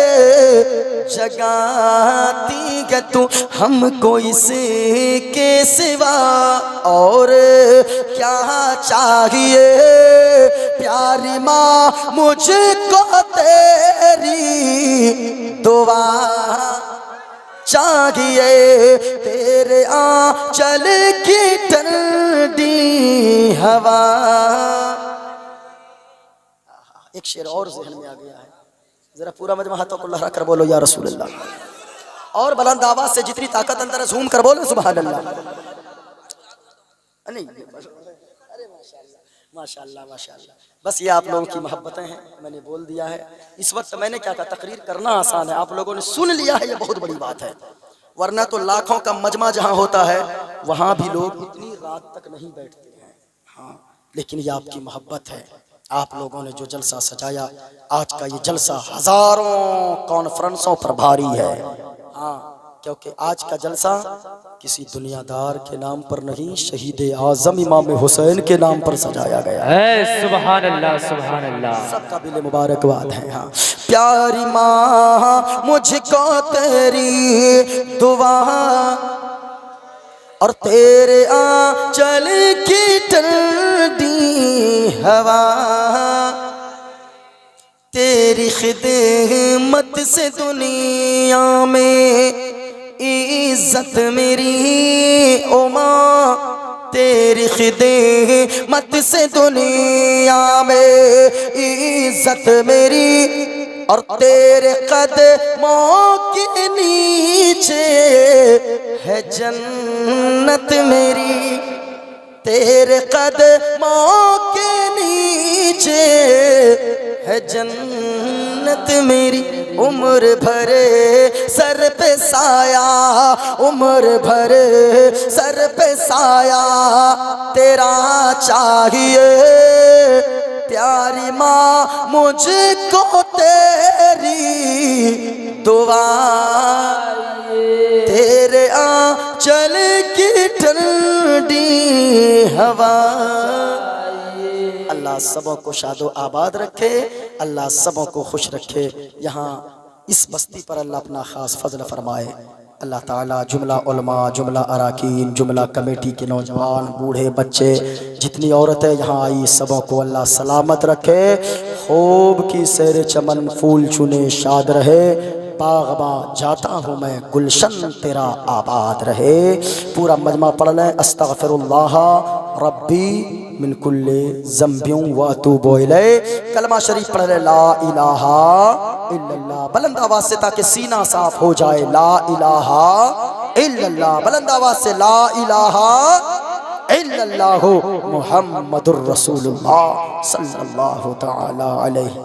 जगाती है तू। हमको इसके सिवा और क्या चाहिए, प्यारी माँ मुझको तेरी दुआ चाहिए, तेरे आंचल की ठंडी हवा। एक शेर और ज़हन में आ गया है, जरा पूरा मजमा हाथों को लहरा कर बोलो या रसूल अल्लाह, और बुलंद आवाज से जितनी ताकत अंदर है झूम कर बोलो सुभान अल्लाह। नहीं, अरे माशाल्लाह माशाल्लाह माशाल्लाह। बस ये आप लोगों की मोहब्बतें हैं, मैंने बोल दिया है। इस वक्त मैंने क्या कहा, तकरीर करना आसान है, आप लोगों ने सुन लिया है, ये बहुत बड़ी बात है, वरना तो लाखों का मजमा जहाँ होता है वहाँ भी लोग इतनी रात तक नहीं बैठते हैं। हाँ, लेकिन ये आपकी मोहब्बत है, आप लोगों ने जो जलसा सजाया, आज का ये जलसा हजारों कॉन्फ्रेंसों पर भारी है। हाँ, क्योंकि आज का जलसा किसी दुनियादार के नाम पर नहीं, शहीद आजम इमाम हुसैन के नाम पर सजाया गया है। सुभान अल्लाह सुभान अल्लाह, सबका दिल मुबारकबाद है। हाँ, प्यारी माँ मुझको तेरी दुआ, और तेरे आंचल की ठंडी हवा, तेरी खिदमत से दुनिया में इज्जत मेरी, ओ माँ तेरी खिदमत से दुनिया में इज्जत मेरी, और तेरे कदमों के नीचे है जन्नत मेरी, तेरे कदमों के नीचे है जन्नत मेरी। उम्र भरे सर पे साया, उम्र भरे सर पे साया तेरा चाहिए, प्यारी माँ मुझको तेरी दुआ, तेरे आंचल की ठंडी हवा। अल्लाह सबों को शादो आबाद रखे, अल्लाह सबों को खुश रखे। यहाँ इस बस्ती पर अल्लाह अपना ख़ास फजल फरमाए। अल्लाह ताला जुमला उलमा, जुमला अराकीन, जुमला कमेटी के नौजवान, बूढ़े, बच्चे, जितनी औरतें यहाँ आई, सबों को अल्लाह सलामत रखे। खूब की सैर चमन, फूल चुने शाद रहे। बागबा जाता हूँ मैं, गुलशन तेरा आबाद रहे। पूरा मजमा पढ़ लें। अस्तगफिरुल्लाह रब्बी मिन कुल्ले ज़ंबियों व अतूबु इलैह। कलमा शरीफ पढ़ ले, ला इलाहा इल्लल्लाह, बुलंद आवाज से, ताकि सीना साफ हो जाए। ला इलाहा इल्लल्लाह, बुलंद आवाज से, ला इलाहा इल्लल्लाह मुहम्मदुर रसूलुल्लाह सल्लल्लाहु तआला अलैहि